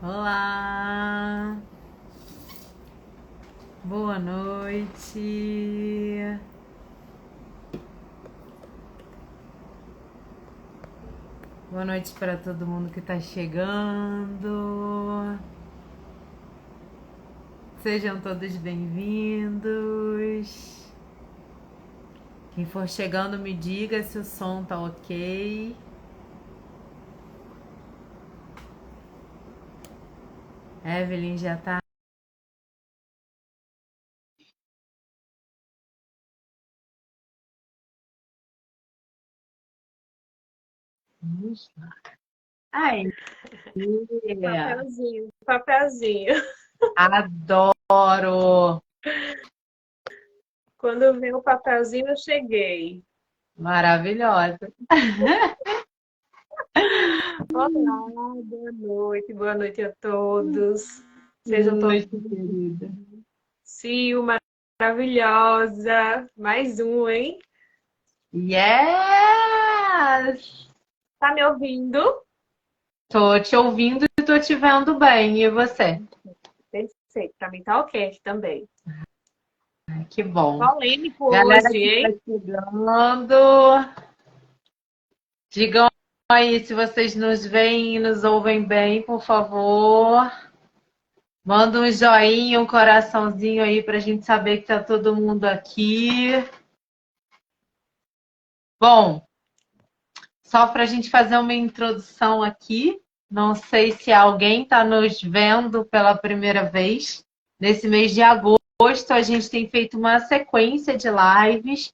Olá, boa noite. Boa noite para todo mundo que está chegando. Sejam todos bem-vindos. Quem for chegando, me diga se o som tá ok. Evelyn já tá. Aí, Papelzinho, papelzinho. adoro. Quando vem o papelzinho, eu cheguei. Maravilhosa. Olá, boa noite a todos. Sejam todos Noite, querida. Sil, maravilhosa. Mais um, hein? Yes! Tá me ouvindo? Tô te ouvindo e tô te vendo bem. E você? Perfeito, pra mim tá ok aqui também. Que bom. Polêmico Galera hoje, que está hein? chegando, digam aí se vocês nos veem e nos ouvem bem, por favor. Manda um joinha, um coraçãozinho aí para a gente saber que tá todo mundo aqui. Bom, só para a gente fazer uma introdução aqui. Não sei se alguém está nos vendo pela primeira vez. Nesse mês de agosto, a gente tem feito uma sequência de lives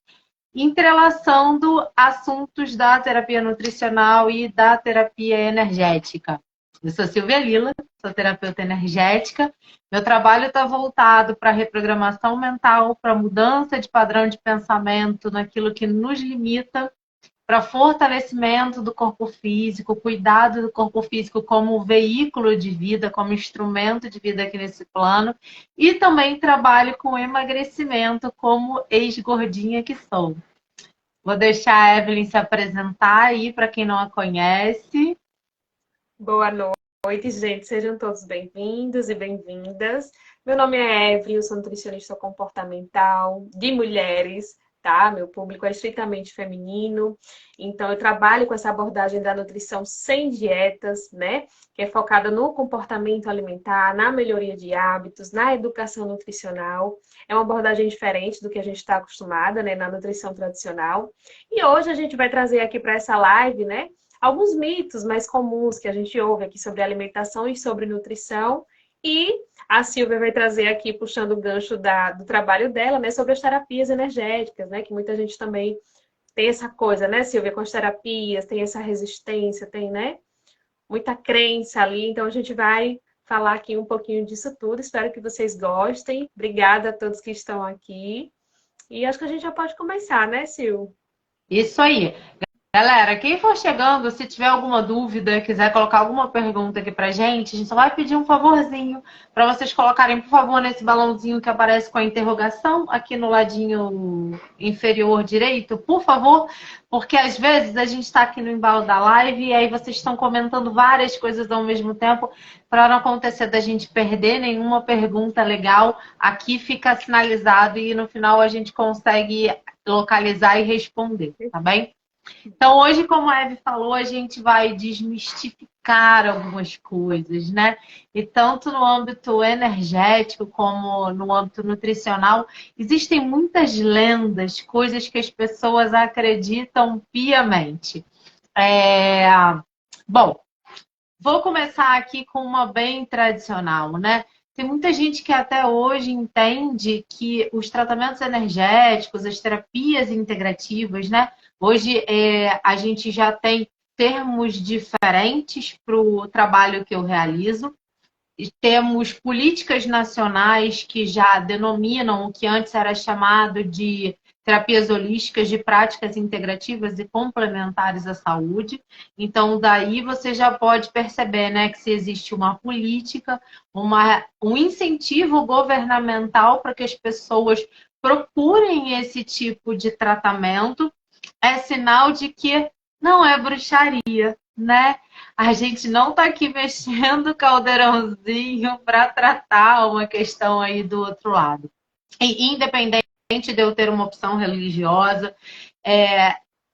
entrelaçando assuntos da terapia nutricional e da terapia energética. Eu sou Silvia Lila, sou terapeuta energética. Meu trabalho está voltado para reprogramação mental, para mudança de padrão de pensamento naquilo que nos limita, para fortalecimento do corpo físico, cuidado do corpo físico como veículo de vida, como instrumento de vida aqui nesse plano, e também trabalho com emagrecimento como ex-gordinha que sou. Vou deixar a Evelyn se apresentar aí para quem não a conhece. Boa noite, gente. Sejam todos bem-vindos e bem-vindas. Meu nome é Evelyn, eu sou nutricionista comportamental de mulheres, tá? Meu público é estritamente feminino, então eu trabalho com essa abordagem da nutrição sem dietas, né? Que é focada no comportamento alimentar, na melhoria de hábitos, na educação nutricional. É uma abordagem diferente do que a gente está acostumada, né? Na nutrição tradicional. E hoje a gente vai trazer aqui para essa live, né? Alguns mitos mais comuns que a gente ouve aqui sobre alimentação e sobre nutrição. E a Silvia vai trazer aqui, puxando o gancho do trabalho dela, né, sobre as terapias energéticas, né, que muita gente também tem essa coisa, né, Silvia, com as terapias, tem essa resistência, tem, né, muita crença ali. Então a gente vai falar aqui um pouquinho disso tudo. Espero que vocês gostem. Obrigada a todos que estão aqui. E acho que a gente já pode começar, né, Sil? Isso aí. Galera, quem for chegando, se tiver alguma dúvida, quiser colocar alguma pergunta aqui pra gente, a gente só vai pedir um favorzinho para vocês colocarem, por favor, nesse balãozinho que aparece com a interrogação aqui no ladinho inferior direito, por favor, porque às vezes a gente está aqui no embalo da live e aí vocês estão comentando várias coisas ao mesmo tempo, para não acontecer da gente perder nenhuma pergunta legal, aqui fica sinalizado e no final a gente consegue localizar e responder, tá bem? Então, hoje, como a Eve falou, a gente vai desmistificar algumas coisas, né? E tanto no âmbito energético como no âmbito nutricional, existem muitas lendas, coisas que as pessoas acreditam piamente. É... Bom, vou começar aqui com uma bem tradicional, né? Tem muita gente que até hoje entende que os tratamentos energéticos, as terapias integrativas, né? Hoje a gente já tem termos diferentes para o trabalho que eu realizo. E temos políticas nacionais que já denominam o que antes era chamado de terapias holísticas, de práticas integrativas e complementares à saúde. Então, daí você já pode perceber, né, que se existe uma política, um incentivo governamental para que as pessoas procurem esse tipo de tratamento, é sinal de que não é bruxaria, né? A gente não está aqui mexendo o caldeirãozinho para tratar uma questão aí do outro lado. E independente de eu ter uma opção religiosa,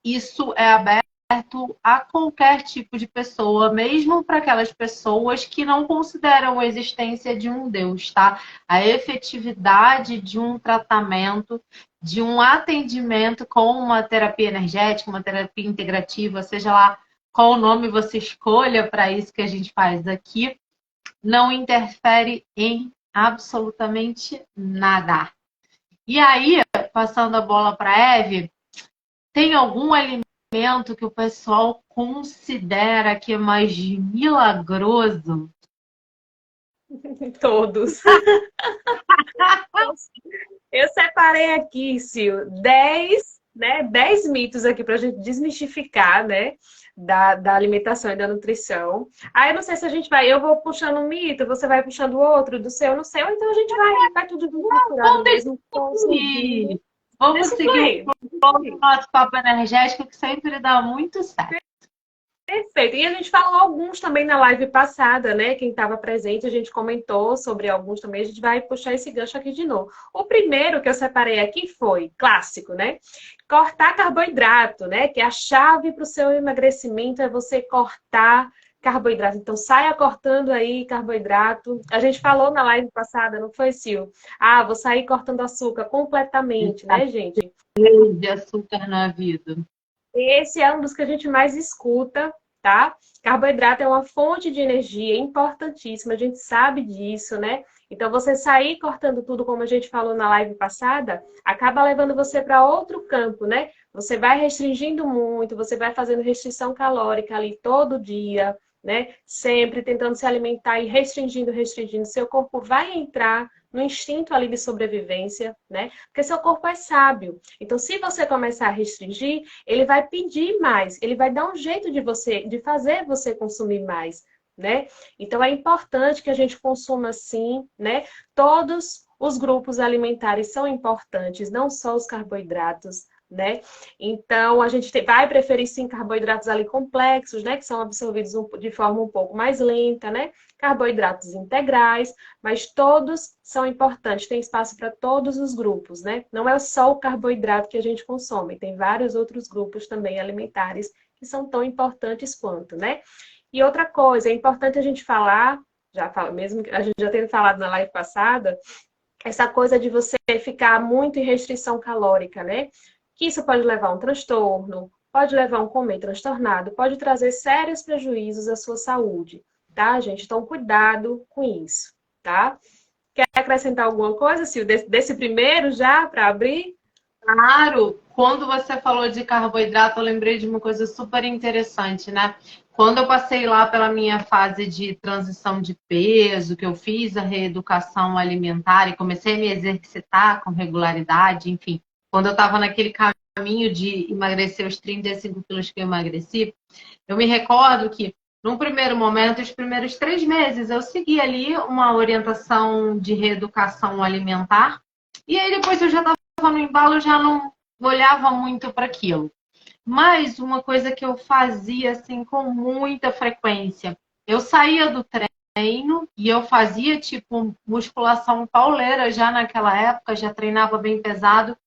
isso é aberto a qualquer tipo de pessoa, mesmo para aquelas pessoas que não consideram a existência de um Deus, tá? A efetividade de um tratamento, de um atendimento com uma terapia energética, uma terapia integrativa, seja lá qual nome você escolha para isso que a gente faz aqui, não interfere em absolutamente nada. E aí, passando a bola para a Eve, tem algum alimento que o pessoal considera que é mais milagroso? Todos. Eu separei aqui, Sil, 10, né, 10 mitos aqui para a gente desmistificar, né, da alimentação e da nutrição. Aí eu não sei se a gente vai, eu vou puxando um mito, você vai puxando outro do seu, no seu, então a gente vai tudo misturado mesmo. Vamos seguir o nosso papo energético que sempre dá muito certo. Perfeito. E a gente falou alguns também na live passada, né? Quem estava presente, a gente comentou sobre alguns também. A gente vai puxar esse gancho aqui de novo. O primeiro que eu separei aqui foi clássico, né? Cortar carboidrato, né? Que é a chave para o seu emagrecimento é você cortar carboidrato. Então, saia cortando aí carboidrato. A gente falou na live passada, não foi, Sil? Ah, vou sair cortando açúcar completamente, né, gente? De açúcar na vida. Esse é um dos que a gente mais escuta, tá? Carboidrato é uma fonte de energia importantíssima, a gente sabe disso, né? Então, você sair cortando tudo, como a gente falou na live passada, acaba levando você para outro campo, né? Você vai restringindo muito, você vai fazendo restrição calórica ali todo dia, né? Sempre tentando se alimentar e restringindo, restringindo. Seu corpo vai entrar no instinto ali de sobrevivência, né? Porque seu corpo é sábio. Então, se você começar a restringir, ele vai pedir mais, ele vai dar um jeito de fazer você consumir mais, né? Então é importante que a gente consuma sim, né? Todos os grupos alimentares são importantes, não só os carboidratos, né? Então a gente vai preferir sim carboidratos ali complexos, né? Que são absorvidos de forma um pouco mais lenta, né? Carboidratos integrais, mas todos são importantes, tem espaço para todos os grupos, né? Não é só o carboidrato que a gente consome, tem vários outros grupos também alimentares que são tão importantes quanto, né? E outra coisa, é importante a gente falar, mesmo que a gente já tenha falado na live passada, essa coisa de você ficar muito em restrição calórica, né? Que isso pode levar a um transtorno, pode levar a um comer transtornado, pode trazer sérios prejuízos à sua saúde, tá, gente? Então, cuidado com isso, tá? Quer acrescentar alguma coisa, Sil, desse primeiro já, para abrir? Claro, quando você falou de carboidrato, eu lembrei de uma coisa super interessante, né? Quando eu passei lá pela minha fase de transição de peso, que eu fiz a reeducação alimentar e comecei a me exercitar com regularidade, enfim, quando eu estava naquele caminho de emagrecer os 35 quilos que eu emagreci, eu me recordo que, num primeiro momento, os primeiros 3 meses, eu segui ali uma orientação de reeducação alimentar, e aí depois eu já estava no embalo, eu já não olhava muito para aquilo. Mas uma coisa que eu fazia assim com muita frequência, eu saía do treino e eu fazia tipo musculação pauleira já naquela época, já treinava bem pesado,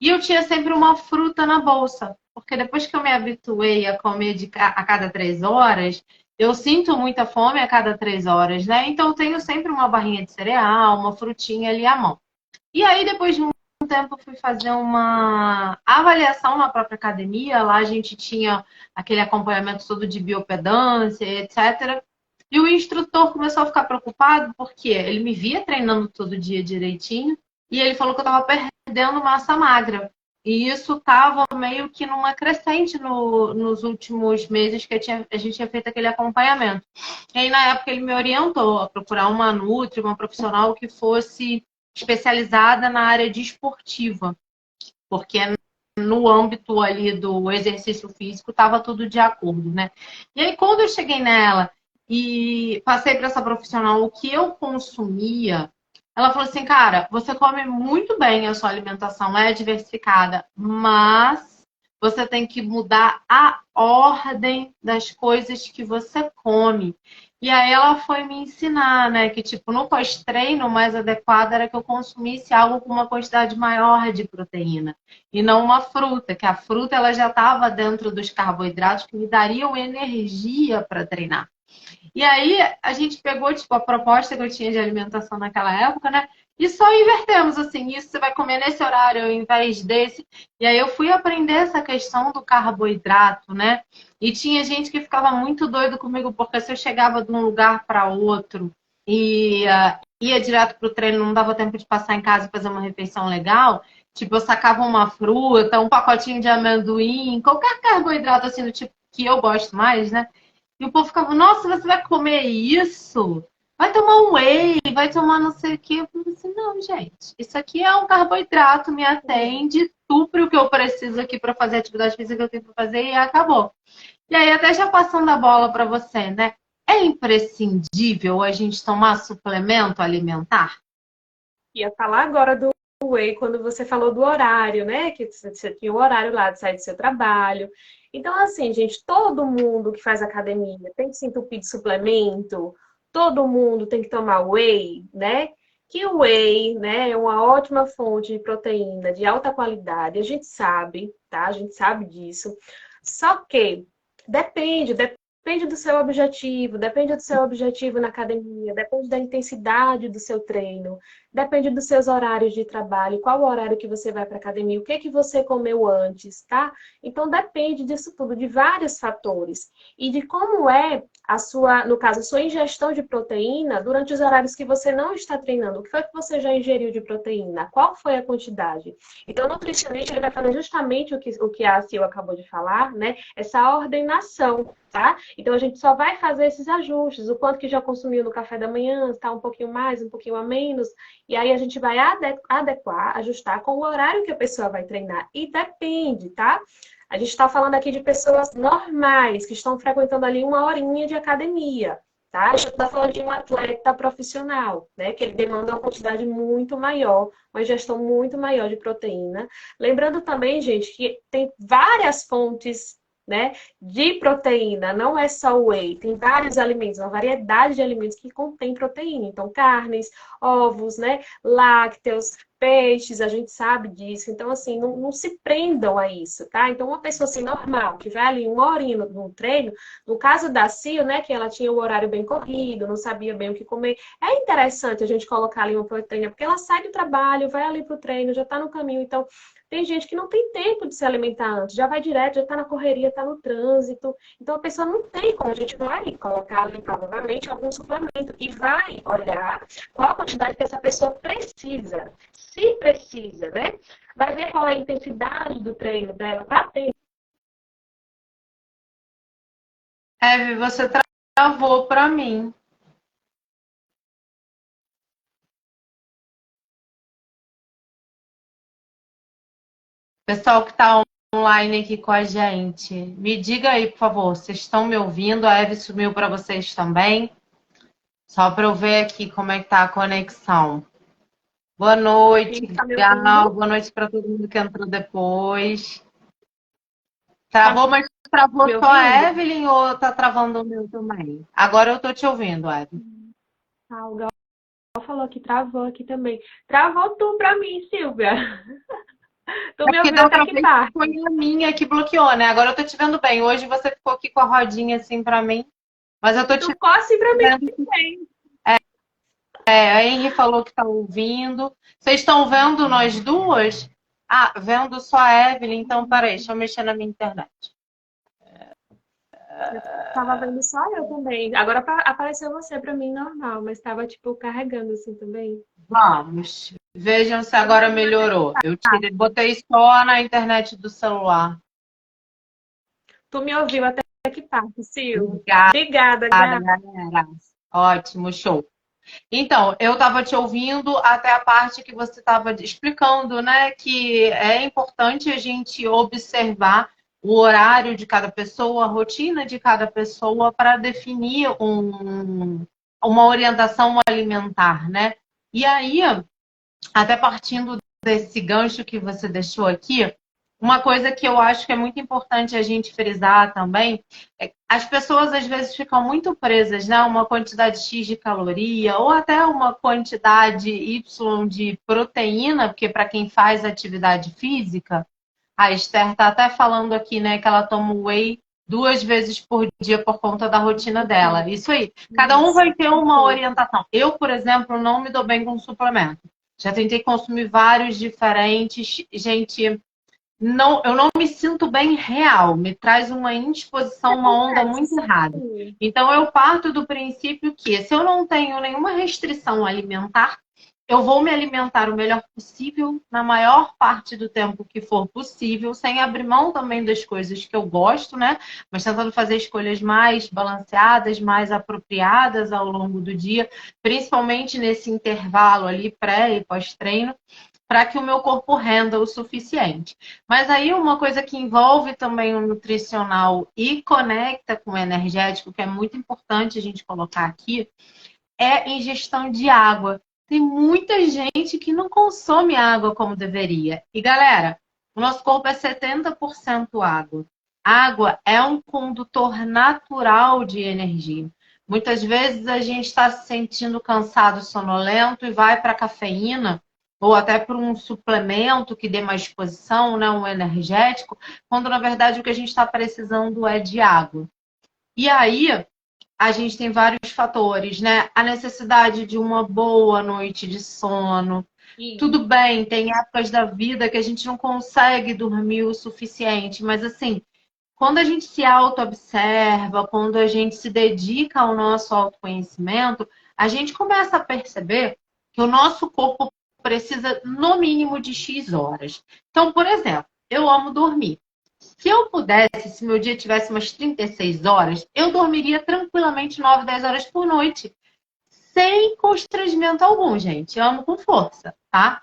e eu tinha sempre uma fruta na bolsa, porque depois que eu me habituei a comer a cada 3 horas, eu sinto muita fome a cada 3 horas, né? Então eu tenho sempre uma barrinha de cereal, uma frutinha ali à mão. E aí, depois de um tempo, eu fui fazer uma avaliação na própria academia. Lá a gente tinha aquele acompanhamento todo de biopedância, etc. E o instrutor começou a ficar preocupado porque ele me via treinando todo dia direitinho e ele falou que eu estava perdendo massa magra. E isso estava meio que numa crescente nos últimos meses que a gente tinha feito aquele acompanhamento. E aí, na época, ele me orientou a procurar uma nutri, uma profissional que fosse especializada na área de esportiva, porque no âmbito ali do exercício físico estava tudo de acordo, né? E aí, quando eu cheguei nela e passei para essa profissional o que eu consumia, ela falou assim, cara, você come muito bem, a sua alimentação é diversificada, mas você tem que mudar a ordem das coisas que você come. E aí ela foi me ensinar, né, que tipo, no pós-treino, o mais adequado era que eu consumisse algo com uma quantidade maior de proteína e não uma fruta, que a fruta ela já estava dentro dos carboidratos que me dariam energia para treinar. E aí a gente pegou, tipo, a proposta que eu tinha de alimentação naquela época, né? E só invertemos, assim, isso você vai comer nesse horário ao invés desse. E aí eu fui aprender essa questão do carboidrato, né? E tinha gente que ficava muito doido comigo, porque se eu chegava de um lugar para outro e ia direto pro treino, não dava tempo de passar em casa e fazer uma refeição legal, tipo, eu sacava uma fruta, um pacotinho de amendoim, qualquer carboidrato assim do tipo que eu gosto mais, né? E o povo ficava, nossa, você vai comer isso? Vai tomar um whey, vai tomar não sei o quê. Eu falei assim, não, gente, isso aqui é um carboidrato, me atende, supre o que eu preciso aqui para fazer a atividade física que eu tenho para fazer e acabou. E aí, até já passando a bola para você, né? É imprescindível a gente tomar suplemento alimentar? Ia falar agora do whey, quando você falou do horário, né? Que você tinha o horário lá de sair do seu trabalho. Então, assim, gente, todo mundo que faz academia tem que se entupir de suplemento, todo mundo tem que tomar whey, né? Que o whey, né, é uma ótima fonte de proteína de alta qualidade, a gente sabe, tá? A gente sabe disso. Só que depende do seu objetivo na academia, depende da intensidade do seu treino, depende dos seus horários de trabalho, qual o horário que você vai para a academia, o que que você comeu antes, tá? Então depende disso tudo, de vários fatores. E de como é a sua, no caso, a sua ingestão de proteína durante os horários que você não está treinando. O que foi que você já ingeriu de proteína? Qual foi a quantidade? Então, o nutricionista ele vai fazer justamente o que a Sil acabou de falar, né? Essa ordenação, tá? Então, a gente só vai fazer esses ajustes, o quanto que já consumiu no café da manhã, está um pouquinho mais, um pouquinho a menos, e aí a gente vai adequar, ajustar com o horário que a pessoa vai treinar. E depende, tá? A gente está falando aqui de pessoas normais, que estão frequentando ali uma horinha de academia, tá? A gente está falando de um atleta profissional, né? Que ele demanda uma quantidade muito maior, uma ingestão muito maior de proteína. Lembrando também, gente, que tem várias fontes, né, de proteína, não é só whey, tem vários alimentos, uma variedade de alimentos que contém proteína. Então, carnes, ovos, né, lácteos, peixes, a gente sabe disso. Então, assim, não se prendam a isso, tá? Então, uma pessoa assim, normal, que vai ali uma horinha no treino, no caso da Cio, né, que ela tinha o horário bem corrido, não sabia bem o que comer, é interessante a gente colocar ali uma proteína, porque ela sai do trabalho, vai ali pro treino, já tá no caminho, então tem gente que não tem tempo de se alimentar antes, já vai direto, já está na correria, está no trânsito. Então a pessoa não tem como, a gente vai colocar ali provavelmente algum suplemento e vai olhar qual a quantidade que essa pessoa precisa. Se precisa, né? Vai ver qual é a intensidade do treino dela para ter. Eve, você travou para mim. Pessoal que está online aqui com a gente, me diga aí, por favor, vocês estão me ouvindo? A Eve sumiu para vocês também? Só para eu ver aqui como é que tá a conexão. Boa noite, Tá me Gal. ouvindo? Boa noite para todo mundo que entrou depois. Travou, mas travou Me só a ouvindo? Evelyn ou tá travando o meu também? Agora eu tô te ouvindo, Evelyn. Ah, o Gal falou que travou aqui também. Travou tu pra mim, Silvia. Tu É me porque ouviu da até outra que vez foi parte? a minha que bloqueou, né? Agora eu tô te vendo bem. Hoje você ficou aqui com a rodinha assim para mim, mas eu tô Tu te ficou assim pra mim vendo. também. A Henry falou que tá ouvindo. Vocês estão vendo nós duas? Ah, vendo só a Evelyn. Então, peraí, deixa eu mexer na minha internet. Eu tava vendo só eu também. Agora apareceu você pra mim normal, mas tava tipo carregando assim também. Vamos. Vejam se Tu me agora ouviu até que melhorou. Eu tirei, parte? botei só na internet do celular. Tu me ouviu até que parte, Sil? Obrigada, Obrigada, Gá. galera. Ótimo, show. Então, eu estava te ouvindo até a parte que você estava explicando, né? Que é importante a gente observar o horário de cada pessoa, a rotina de cada pessoa, para definir uma orientação alimentar, né? E aí, até partindo desse gancho que você deixou aqui, Uma coisa que eu acho que é muito importante a gente frisar também é que as pessoas às vezes ficam muito presas, né, a uma quantidade X de caloria ou até uma quantidade Y de proteína, porque para quem faz atividade física, a Esther está até falando aqui, né, que ela toma whey 2 vezes por dia por conta da rotina dela. Isso aí. Cada um vai ter uma orientação. Eu, por exemplo, não me dou bem com suplemento. Já tentei consumir vários diferentes. Gente, não, eu não me sinto bem real. Me traz uma indisposição, uma onda muito errada. Então, eu parto do princípio que se eu não tenho nenhuma restrição alimentar, eu vou me alimentar o melhor possível, na maior parte do tempo que for possível, sem abrir mão também das coisas que eu gosto, né? Mas tentando fazer escolhas mais balanceadas, mais apropriadas ao longo do dia, principalmente nesse intervalo ali, pré e pós-treino, para que o meu corpo renda o suficiente. Mas aí uma coisa que envolve também o nutricional e conecta com o energético, que é muito importante a gente colocar aqui, é ingestão de água. Tem muita gente que não consome água como deveria. E galera, o nosso corpo é 70% água. Água é um condutor natural de energia. Muitas vezes a gente está se sentindo cansado, sonolento e vai para a cafeína ou até para um suplemento que dê mais disposição, né, um energético, quando na verdade o que a gente está precisando é de água. E aí, a gente tem vários fatores, né? A necessidade de uma boa noite de sono. Tudo bem, tem épocas da vida que a gente não consegue dormir o suficiente, mas assim, quando a gente se auto-observa, quando a gente se dedica ao nosso autoconhecimento, a gente começa a perceber que o nosso corpo precisa no mínimo de X horas. Então, por exemplo, eu amo dormir. Se eu pudesse, se meu dia tivesse umas 36 horas, eu dormiria tranquilamente 9, 10 horas por noite. Sem constrangimento algum, gente. Eu amo com força, tá?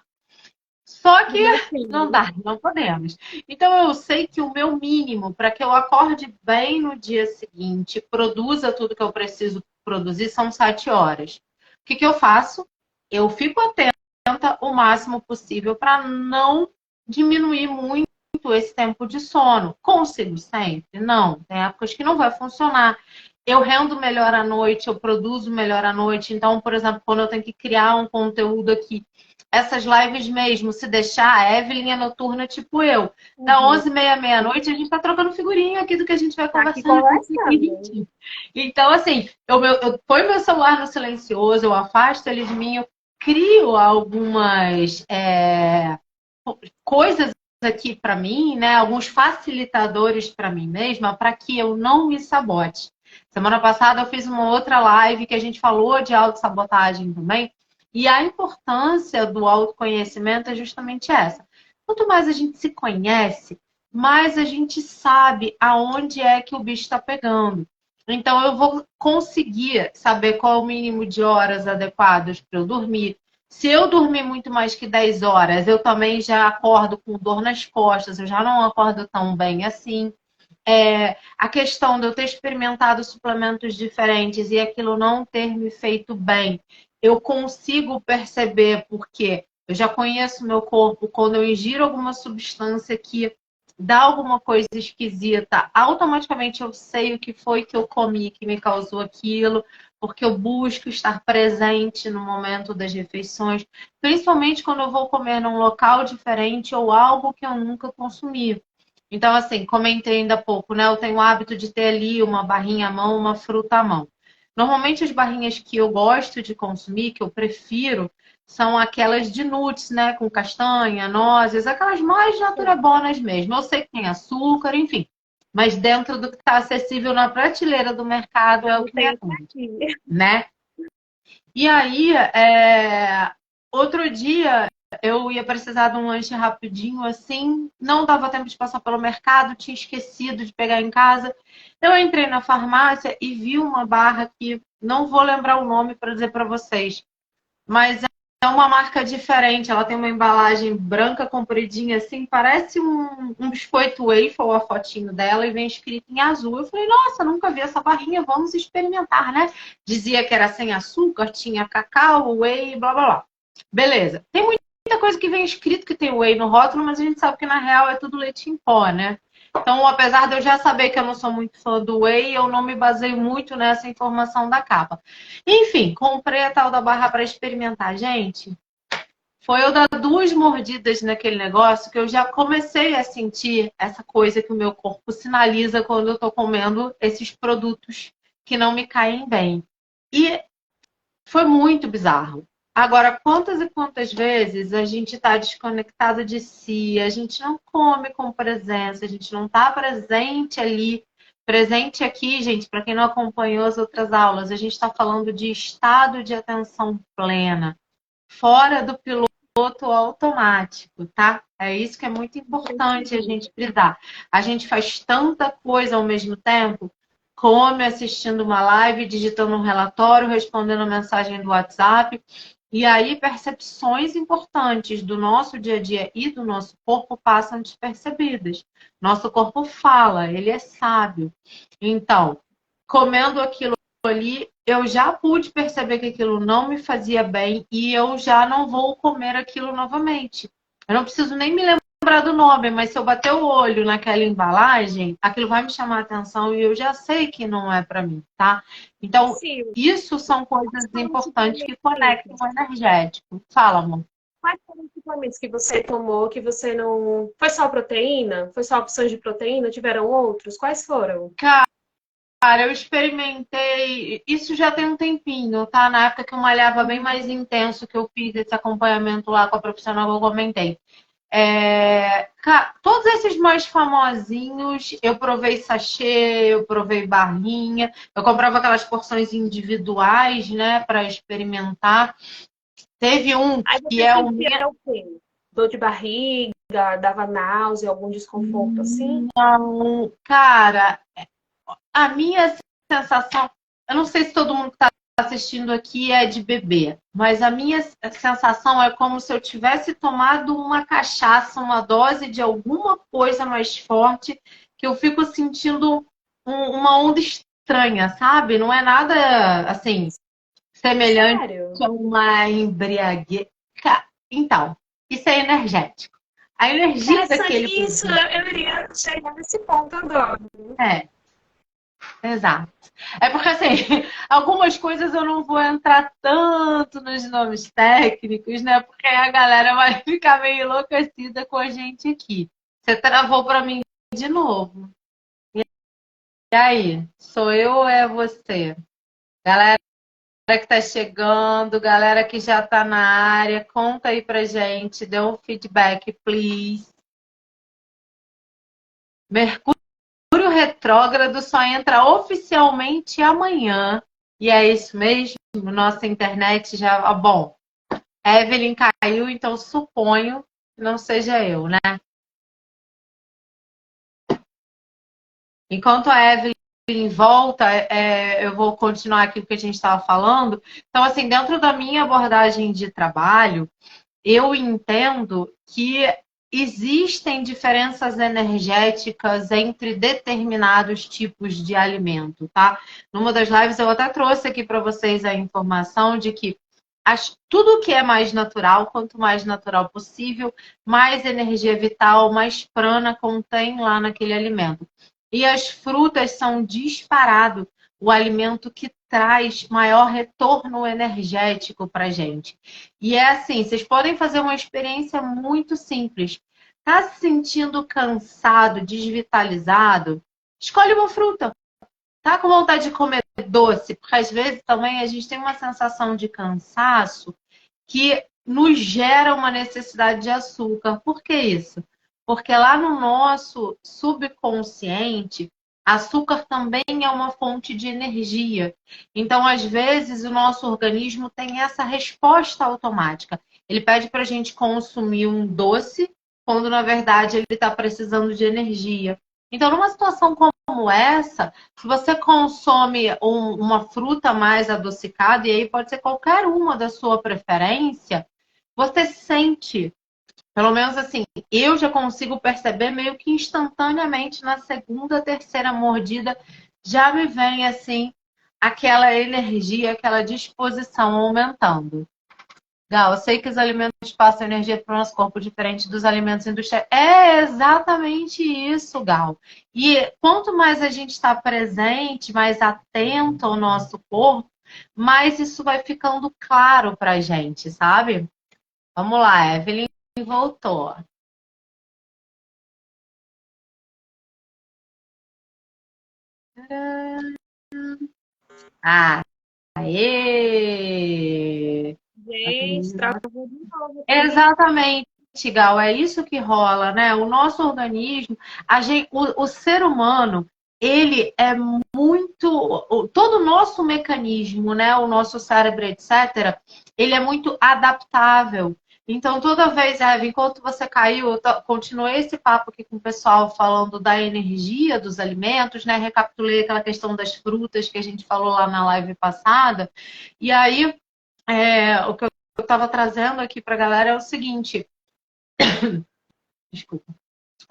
Só que não dá, não podemos. Então eu sei que o meu mínimo para que eu acorde bem no dia seguinte, produza tudo que eu preciso produzir, são 7 horas. O que que eu faço? Eu fico atenta o máximo possível para não diminuir muito esse tempo de sono. Consigo sempre? Não. Tem épocas que não vai funcionar. Eu rendo melhor à noite, eu produzo melhor à noite. Então, por exemplo, quando eu tenho que criar um conteúdo aqui, essas lives mesmo, se deixar, a Evelyn é noturna tipo eu. Da 11h30 meia-noite, a gente tá trocando figurinha aqui do que a gente vai conversando. Então, assim, eu ponho meu celular no silencioso, eu afasto ele de mim, eu crio algumas coisas aqui para mim, né? Alguns facilitadores para mim mesma, para que eu não me sabote. Semana passada eu fiz uma outra live que a gente falou de autossabotagem também. E a importância do autoconhecimento é justamente essa. Quanto mais a gente se conhece, mais a gente sabe aonde é que o bicho está pegando. Então, eu vou conseguir saber qual é o mínimo de horas adequadas para eu dormir. Se eu dormir muito mais que 10 horas, eu também já acordo com dor nas costas, eu já não acordo tão bem assim. A questão de eu ter experimentado suplementos diferentes e aquilo não ter me feito bem, eu consigo perceber porque eu já conheço meu corpo, quando eu ingiro alguma substância que dá alguma coisa esquisita, automaticamente eu sei o que foi que eu comi que me causou aquilo, porque eu busco estar presente no momento das refeições, principalmente quando eu vou comer num local diferente ou algo que eu nunca consumi. Então, assim, comentei ainda há pouco, né? Eu tenho o hábito de ter ali uma barrinha à mão, uma fruta à mão. Normalmente as barrinhas que eu gosto de consumir, que eu prefiro, são aquelas de nuts, né? Com castanha, nozes, aquelas mais naturabonas mesmo. Eu sei que tem açúcar, enfim. Mas dentro do que está acessível na prateleira do mercado é o que me atende, né? E aí, outro dia eu ia precisar de um lanche rapidinho assim, não dava tempo de passar pelo mercado, tinha esquecido de pegar em casa. Eu entrei na farmácia e vi uma barra que não vou lembrar o nome para dizer para vocês, mas é uma marca diferente. Ela tem uma embalagem branca, compridinha assim, parece um biscoito waffle, a fotinho dela, e vem escrito em azul. Eu falei, nossa, nunca vi essa barrinha, vamos experimentar, né? Dizia que era sem açúcar, tinha cacau, whey, blá blá blá. Beleza. Tem muita coisa que vem escrito que tem whey no rótulo, mas a gente sabe que na real é tudo leite em pó, né? Então, apesar de eu já saber que eu não sou muito fã do whey, eu não me baseio muito nessa informação da capa. Enfim, comprei a tal da barra para experimentar. Gente, foi eu dar 2 mordidas naquele negócio que eu já comecei a sentir essa coisa que o meu corpo sinaliza quando eu tô comendo esses produtos que não me caem bem. E foi muito bizarro. Agora, quantas e quantas vezes a gente está desconectado de si, a gente não come com presença, a gente não está presente ali, presente aqui, gente, para quem não acompanhou as outras aulas, a gente está falando de estado de atenção plena, fora do piloto automático, tá? É isso que é muito importante a gente frisar. A gente faz tanta coisa ao mesmo tempo, come assistindo uma live, digitando um relatório, respondendo a mensagem do WhatsApp. E aí, percepções importantes do nosso dia a dia e do nosso corpo passam despercebidas. Nosso corpo fala, ele é sábio. Então, comendo aquilo ali, eu já pude perceber que aquilo não me fazia bem e eu já não vou comer aquilo novamente. Eu não preciso nem me lembrar do nome, mas se eu bater o olho naquela embalagem, aquilo vai me chamar a atenção e eu já sei que não é para mim, tá? Então, Sim, isso são coisas importantes que conectam o energético. Fala, amor. quais foram os suplementos que você tomou que você não. Foi só proteína? Foi só opções de proteína? Tiveram outros? Quais foram? Cara, eu experimentei. Isso já tem um tempinho, tá? Na época que eu malhava bem mais intenso, que eu fiz esse acompanhamento lá com a profissional que eu comentei. Todos esses mais famosinhos, eu provei sachê, eu provei barrinha, eu comprava aquelas porções individuais, né, para experimentar. Teve um Aí que você é o sentia o quê? Dor de barriga, dava náusea, algum desconforto assim? não, cara, a minha sensação, eu não sei se todo mundo que está assistindo aqui é de bebê, mas a minha sensação é como se eu tivesse tomado uma cachaça, uma dose de alguma coisa mais forte, que eu fico sentindo uma onda estranha, sabe? Não é nada assim semelhante Sério? a uma embriaguez. Então, isso é energético. A energia Interessante daquele isso, produto. eu iria chegar nesse ponto agora. É, exato. É porque, assim, algumas coisas eu não vou entrar tanto nos nomes técnicos, né? Porque a galera vai ficar meio enlouquecida com a gente aqui. Você travou para mim de novo. E aí? Sou eu ou é você? Galera que tá chegando, galera que já tá na área, conta aí pra gente, dê um feedback, please. Mercúrio retrógrado só entra oficialmente amanhã. E é isso mesmo? Nossa internet já. Bom, Evelyn caiu, então suponho que não seja eu, né? Enquanto a Evelyn volta, eu vou continuar aqui o que a gente estava falando. Então, assim, dentro da minha abordagem de trabalho, eu entendo que existem diferenças energéticas entre determinados tipos de alimento, tá? Numa das lives eu até trouxe aqui para vocês a informação de que tudo que é mais natural, quanto mais natural possível, mais energia vital, mais prana contém lá naquele alimento. E as frutas são disparado o alimento que traz maior retorno energético para a gente. E é assim, vocês podem fazer uma experiência muito simples. Tá se sentindo cansado, desvitalizado? Escolhe uma fruta. Tá com vontade de comer doce? Porque às vezes também a gente tem uma sensação de cansaço que nos gera uma necessidade de açúcar. Por que isso? Porque lá no nosso subconsciente, açúcar também é uma fonte de energia. Então, às vezes, o nosso organismo tem essa resposta automática. Ele pede para a gente consumir um doce, quando na verdade ele está precisando de energia. Então, numa situação como essa, se você consome uma fruta mais adocicada, e aí pode ser qualquer uma da sua preferência, você sente, pelo menos assim, eu já consigo perceber meio que instantaneamente na segunda, terceira mordida, já me vem assim aquela energia, aquela disposição aumentando. Gal, eu sei que os alimentos passam energia para o nosso corpo diferente dos alimentos industriais. É exatamente isso, Gal. E quanto mais a gente está presente, mais atento ao nosso corpo, mais isso vai ficando claro para a gente, sabe? Vamos lá, Evelyn voltou. Ah, aê! Gente, travou de novo aqui. Exatamente, Gal, é isso que rola, né? O nosso organismo, o ser humano, ele é muito. Todo o nosso mecanismo, né? O nosso cérebro, etc., ele é muito adaptável. Então, toda vez, Eva, enquanto você caiu, continuei esse papo aqui com o pessoal falando da energia dos alimentos, né? Recapitulei aquela questão das frutas que a gente falou lá na live passada. E aí, o que eu estava trazendo aqui para a galera é o seguinte: desculpa,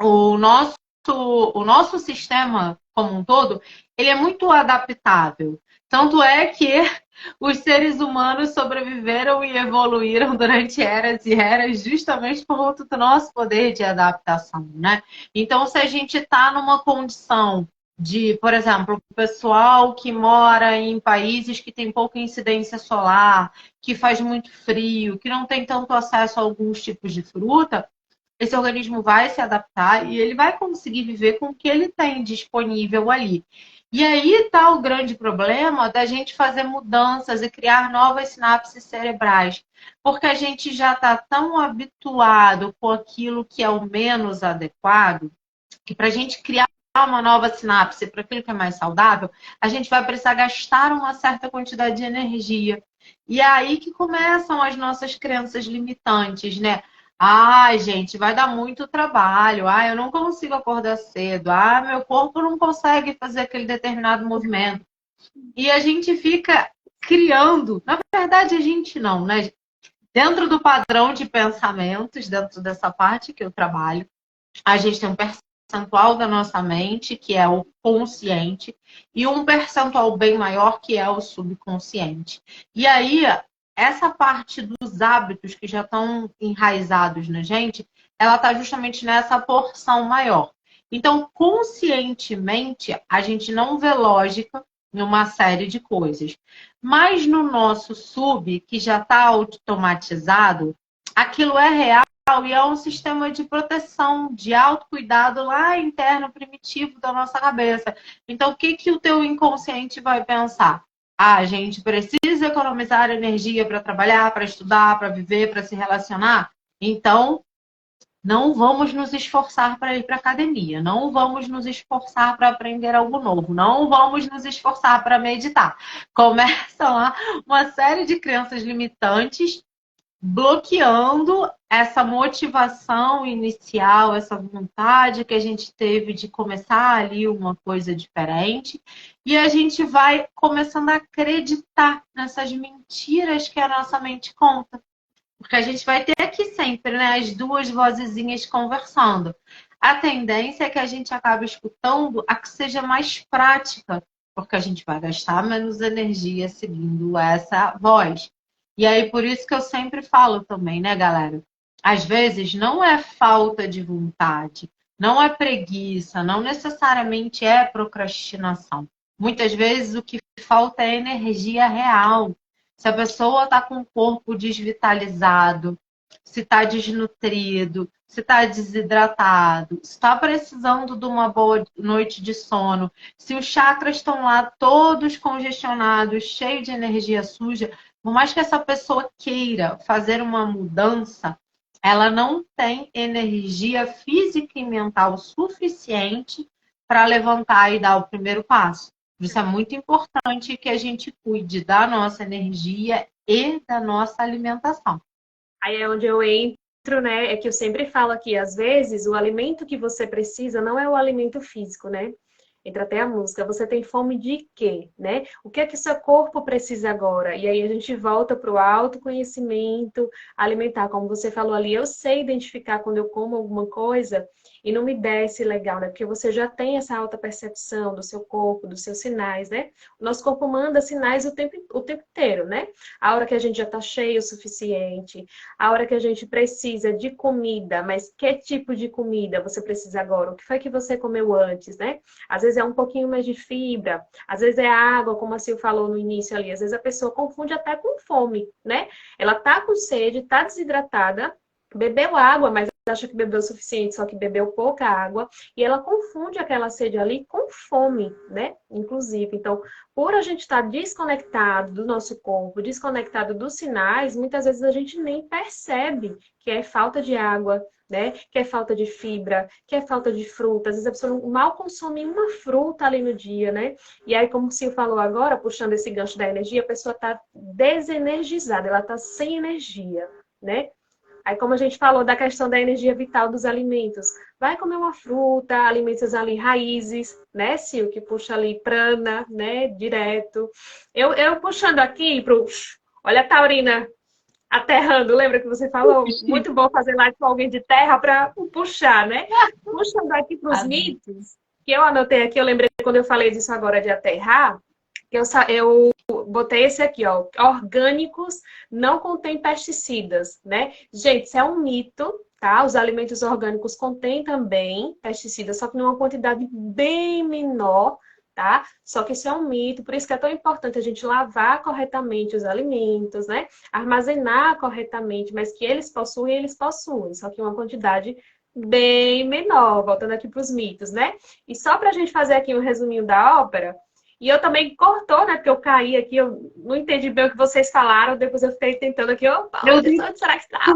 o nosso, o nosso sistema como um todo, ele é muito adaptável. Tanto é que os seres humanos sobreviveram e evoluíram durante eras e eras justamente por conta do nosso poder de adaptação, né? Então, se a gente está numa condição de, por exemplo, o pessoal que mora em países que tem pouca incidência solar, que faz muito frio, que não tem tanto acesso a alguns tipos de fruta, esse organismo vai se adaptar e ele vai conseguir viver com o que ele tem disponível ali. E aí está o grande problema da gente fazer mudanças e criar novas sinapses cerebrais, porque a gente já está tão habituado com aquilo que é o menos adequado, que para a gente criar uma nova sinapse para aquilo que é mais saudável, a gente vai precisar gastar uma certa quantidade de energia. E é aí que começam as nossas crenças limitantes, né? Ai, gente, vai dar muito trabalho. Ai, eu não consigo acordar cedo. Ah, meu corpo não consegue fazer aquele determinado movimento. E a gente fica criando. Na verdade, a gente não, né? Dentro do padrão de pensamentos, dentro dessa parte que eu trabalho, a gente tem um percentual da nossa mente, que é o consciente, e um percentual bem maior, que é o subconsciente. E aí, essa parte dos hábitos que já estão enraizados na gente, ela está justamente nessa porção maior. Então, conscientemente, a gente não vê lógica em uma série de coisas. Mas no nosso sub, que já está automatizado, aquilo é real e é um sistema de proteção, de autocuidado lá interno, primitivo da nossa cabeça. Então, o que o teu inconsciente vai pensar? Ah, a gente precisa economizar energia para trabalhar, para estudar, para viver, para se relacionar? Então, não vamos nos esforçar para ir para a academia, não vamos nos esforçar para aprender algo novo, não vamos nos esforçar para meditar. Começa lá uma série de crenças limitantes bloqueando essa motivação inicial, essa vontade que a gente teve de começar ali uma coisa diferente, e a gente vai começando a acreditar nessas mentiras que a nossa mente conta. Porque a gente vai ter aqui sempre, né, as duas vozezinhas conversando. A tendência é que a gente acabe escutando a que seja mais prática, porque a gente vai gastar menos energia seguindo essa voz. E aí, por isso que eu sempre falo também, né, galera? Às vezes não é falta de vontade, não é preguiça, não necessariamente é procrastinação. Muitas vezes o que falta é energia real. Se a pessoa está com o corpo desvitalizado, se está desnutrido, se está desidratado, se está precisando de uma boa noite de sono, se os chakras estão lá todos congestionados, cheios de energia suja, por mais que essa pessoa queira fazer uma mudança, ela não tem energia física e mental suficiente para levantar e dar o primeiro passo. Por isso é muito importante que a gente cuide da nossa energia e da nossa alimentação. Aí é onde eu entro, né? É que eu sempre falo aqui, às vezes, o alimento que você precisa não é o alimento físico, né? Entra até a música. Você tem fome de quê, né? O que é que seu corpo precisa agora? E aí a gente volta para o autoconhecimento alimentar. Como você falou ali, eu sei identificar quando eu como alguma coisa e não me desce legal, né? Porque você já tem essa alta percepção do seu corpo, dos seus sinais, né? O nosso corpo manda sinais o tempo inteiro, né? A hora que a gente já tá cheio o suficiente, a hora que a gente precisa de comida, mas que tipo de comida você precisa agora? O que foi que você comeu antes, né? Às vezes é um pouquinho mais de fibra, às vezes é água, como a Sil falou no início ali, às vezes a pessoa confunde até com fome, né? Ela tá com sede, tá desidratada, bebeu água, mas acha que bebeu o suficiente, só que bebeu pouca água, e ela confunde aquela sede ali com fome, né? Inclusive. Então, por a gente estar desconectado do nosso corpo, desconectado dos sinais, muitas vezes a gente nem percebe que é falta de água, né? Que é falta de fibra, que é falta de fruta. Às vezes a pessoa mal consome uma fruta ali no dia, né? E aí, como o Sil falou agora, puxando esse gancho da energia, a pessoa está desenergizada, ela está sem energia, né? Aí, como a gente falou da questão da energia vital dos alimentos, vai comer uma fruta, alimentos ali, raízes, né, Sil, que puxa ali prana, né, direto. Eu puxando aqui pro... Olha a taurina aterrando, lembra que você falou? Muito bom fazer live com alguém de terra para puxar, né? Puxando aqui para os mitos, que eu anotei aqui, eu lembrei quando eu falei disso agora de aterrar, que eu botei esse aqui, ó. Orgânicos não contêm pesticidas, né? Gente, isso é um mito, tá? Os alimentos orgânicos contêm também pesticidas, só que numa quantidade bem menor, tá? Só que isso é um mito, por isso que é tão importante a gente lavar corretamente os alimentos, né? Armazenar corretamente, mas que eles possuem, só que uma quantidade bem menor, voltando aqui para os mitos, né? E só para a gente fazer aqui um resuminho da ópera, e eu também cortou, né? Porque eu caí aqui, eu não entendi bem o que vocês falaram, depois eu fiquei tentando aqui, opa, onde será que estava?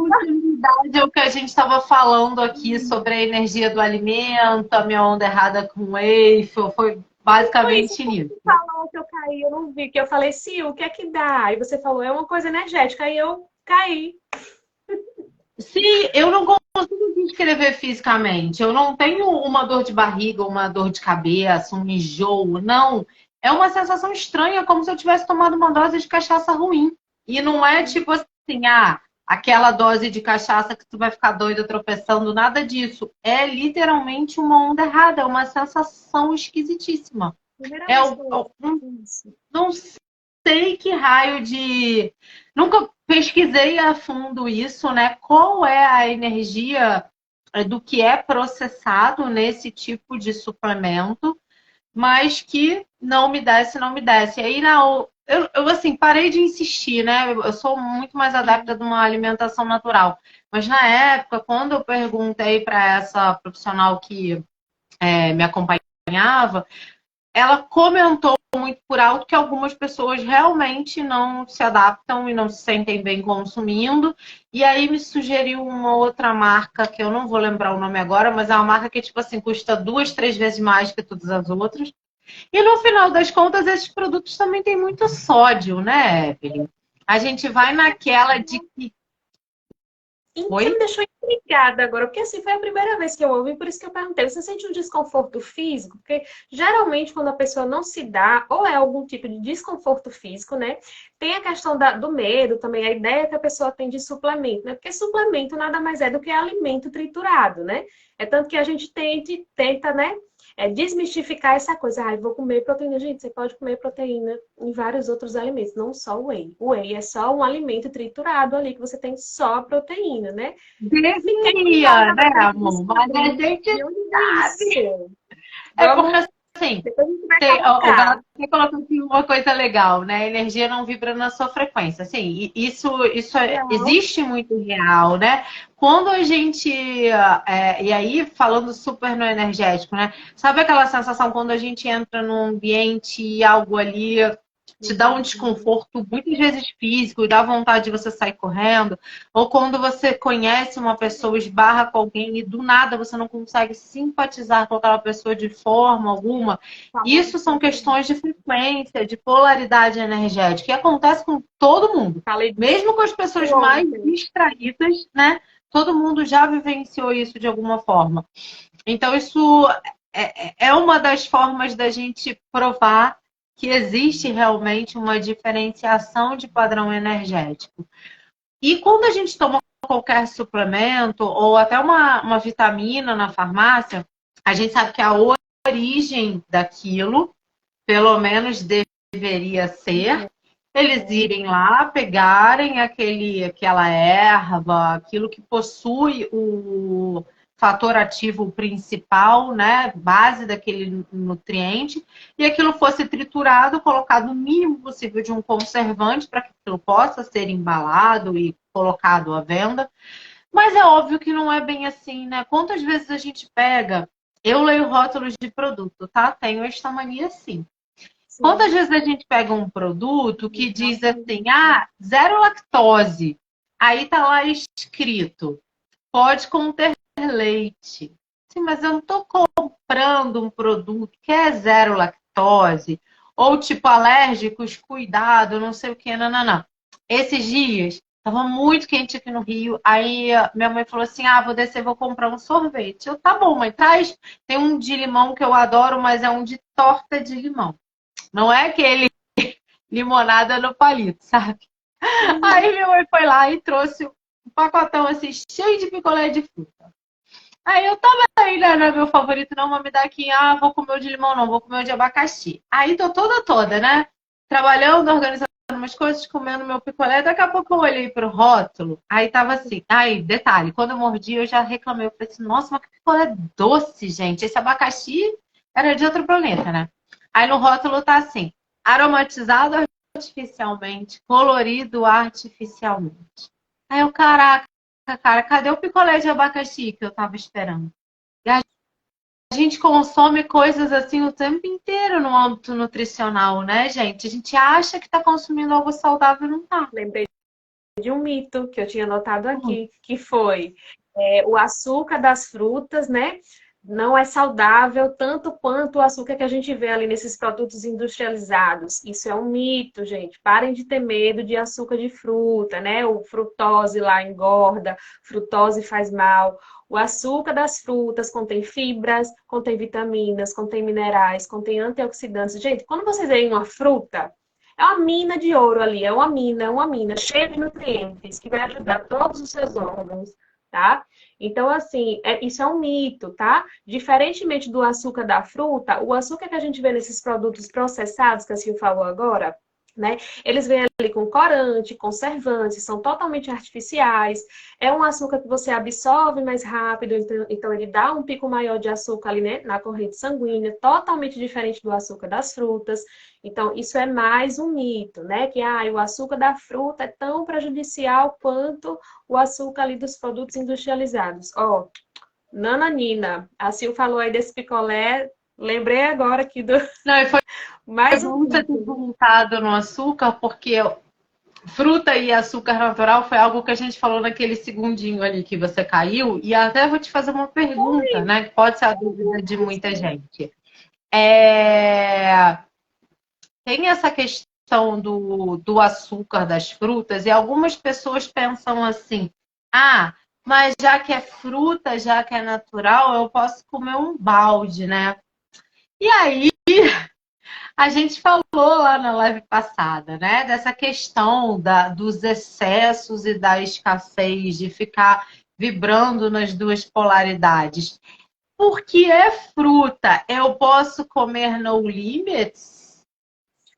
É o que a gente estava falando aqui sobre a energia do alimento, a minha onda errada com o Eiffel, foi basicamente nisso. Você falou que eu caí, eu não vi, que eu falei, Sil, o que é que dá? Aí você falou, é uma coisa energética, aí eu caí. Sim, eu não consigo descrever fisicamente. Eu não tenho uma dor de barriga, uma dor de cabeça, um enjoo, não. É uma sensação estranha, como se eu tivesse tomado uma dose de cachaça ruim. E não é tipo assim, aquela dose de cachaça que tu vai ficar doida tropeçando, nada disso. É literalmente uma onda errada, é uma sensação esquisitíssima. É não sei que raio de. Nunca pesquisei a fundo isso, né? Qual é a energia do que é processado nesse tipo de suplemento, mas que não me desce, não me desce. E aí, eu assim, parei de insistir, né? Eu sou muito mais adepta de uma alimentação natural. Mas na época, quando eu perguntei para essa profissional que me acompanhava, ela comentou muito por alto que algumas pessoas realmente não se adaptam e não se sentem bem consumindo. E aí me sugeriu uma outra marca, que eu não vou lembrar o nome agora, mas é uma marca que, tipo assim, custa 2, 3 vezes mais que todas as outras. E no final das contas, esses produtos também têm muito sódio, né, Evelyn? A gente vai naquela de que. Isso me deixou intrigada agora, porque assim, foi a primeira vez que eu ouvi, por isso que eu perguntei, você sente um desconforto físico? Porque geralmente quando a pessoa não se dá, ou é algum tipo de desconforto físico, né? Tem a questão do medo também, a ideia que a pessoa tem de suplemento, né? Porque suplemento nada mais é do que alimento triturado, né? É tanto que a gente tenta, né? Desmistificar essa coisa. Vou comer proteína. Gente, você pode comer proteína em vários outros alimentos, não só o whey. O whey é só um alimento triturado ali, que você tem só proteíina, né? Deveria, né, amor? Mas a gente sabe. É porque assim, você colocou aqui uma coisa legal, né? A energia não vibra na sua frequência. Assim, isso existe muito real, né? Quando a gente. E aí, falando super no energético, né? Sabe aquela sensação quando a gente entra num ambiente e algo ali te dá um desconforto, muitas vezes físico, e dá vontade de você sair correndo, ou quando você conhece uma pessoa, esbarra com alguém e do nada você não consegue simpatizar com aquela pessoa de forma alguma. Isso são questões de frequência, de polaridade energética, e acontece com todo mundo. Mesmo com as pessoas mais distraídas, né? Todo mundo já vivenciou isso de alguma forma. Então, isso é uma das formas da gente provar que existe realmente uma diferenciação de padrão energético. E quando a gente toma qualquer suplemento ou até uma vitamina na farmácia, a gente sabe que a origem daquilo, pelo menos deveria ser, eles irem lá, pegarem aquela erva, aquilo que possui o fator ativo principal, né, base daquele nutriente, e aquilo fosse triturado, colocado o mínimo possível de um conservante para que aquilo possa ser embalado e colocado à venda. Mas é óbvio que não é bem assim, né? Quantas vezes a gente pega... Eu leio rótulos de produto, tá? Tenho esta mania sim. Quantas vezes a gente pega um produto que diz assim, zero lactose. Aí tá lá escrito, pode conter leite. Sim, mas eu não tô comprando um produto que é zero lactose. Ou tipo, alérgicos, cuidado, não sei o que, não. Esses dias, tava muito quente aqui no Rio. Aí minha mãe falou assim, vou descer, vou comprar um sorvete. Eu, tá bom, mãe, traz. Tem um de limão que eu adoro, mas é um de torta de limão. Não é aquele limonada no palito, sabe? Aí minha mãe foi lá e trouxe um pacotão assim, cheio de picolé de fruta. Aí eu tava aí, né? Não é meu favorito, não, mas me dá aqui, vou comer o de limão, não, vou comer o de abacaxi. Aí tô toda, né? Trabalhando, organizando umas coisas, comendo meu picolé. Daqui a pouco eu olhei pro rótulo, aí tava assim. Aí, detalhe, quando eu mordi, eu já reclamei. Eu falei assim, nossa, mas que picolé doce, gente. Esse abacaxi era de outro planeta, né? Aí no rótulo tá assim, aromatizado artificialmente, colorido artificialmente. Aí eu, caraca, cara, cadê o picolé de abacaxi que eu tava esperando? E a gente consome coisas assim o tempo inteiro no âmbito nutricional, né, gente? A gente acha que tá consumindo algo saudável, não tá. Lembrei de um mito que eu tinha notado aqui, que foi o açúcar das frutas, né? Não é saudável tanto quanto o açúcar que a gente vê ali nesses produtos industrializados. Isso é um mito, gente. Parem de ter medo de açúcar de fruta, né? O frutose lá engorda, frutose faz mal. O açúcar das frutas contém fibras, contém vitaminas, contém minerais, contém antioxidantes. Gente, quando vocês veem uma fruta, é uma mina de ouro ali, é uma mina cheia de nutrientes que vai ajudar todos os seus órgãos, tá? Então, assim, isso é um mito, tá? Diferentemente do açúcar da fruta, o açúcar que a gente vê nesses produtos processados, que a Sil falou agora, né? Eles vêm ali com corante, conservantes, são totalmente artificiais. É um açúcar que você absorve mais rápido, então ele dá um pico maior de açúcar ali, né, na corrente sanguínea, totalmente diferente do açúcar das frutas. Então, isso é mais um mito, né? Que o açúcar da fruta é tão prejudicial quanto o açúcar ali dos produtos industrializados. Ó, nananina, a Sil falou aí desse picolé, lembrei agora aqui do... Não, e foi mais um bom você ter mito. perguntado no açúcar, porque fruta e açúcar natural foi algo que a gente falou naquele segundinho ali que você caiu, e até vou te fazer uma pergunta, né? Que pode ser a dúvida de muita gente. Tem essa questão do açúcar das frutas, e algumas pessoas pensam assim: mas já que é fruta, já que é natural, eu posso comer um balde, né? E aí, a gente falou lá na live passada, né? Dessa questão dos excessos e da escassez, de ficar vibrando nas duas polaridades. Porque é fruta, eu posso comer no limits?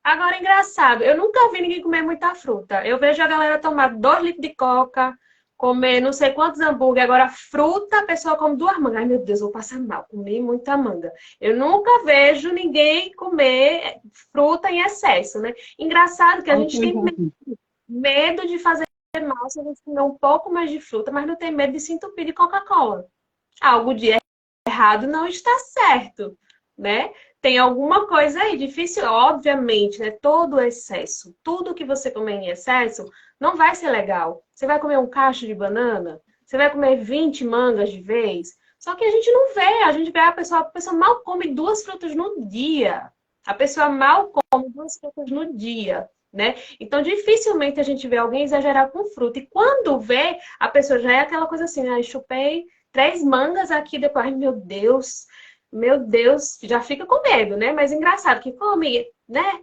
Agora, engraçado, eu nunca vi ninguém comer muita fruta. Eu vejo a galera tomar 2 litros de coca, comer não sei quantos hambúrguer. Agora, fruta, a pessoa come 2 mangas. Ai, meu Deus, vou passar mal. Comi muita manga. Eu nunca vejo ninguém comer fruta em excesso, né? Engraçado que a gente tem medo de fazer mal se a gente comer um pouco mais de fruta, mas não tem medo de se entupir de Coca-Cola. Algo de errado não está certo, né? Tem alguma coisa aí difícil, obviamente, né? Todo excesso, tudo que você comer em excesso não vai ser legal. Você vai comer um cacho de banana, você vai comer 20 mangas de vez. Só que a gente não vê, a gente vê a pessoa mal come 2 frutas no dia. A pessoa mal come 2 frutas no dia, né? Então, dificilmente a gente vê alguém exagerar com fruta. E quando vê, a pessoa já é aquela coisa assim, chupei 3 mangas aqui depois. Ai, meu Deus, meu Deus, já fica com medo, né? Mas engraçado que come, né?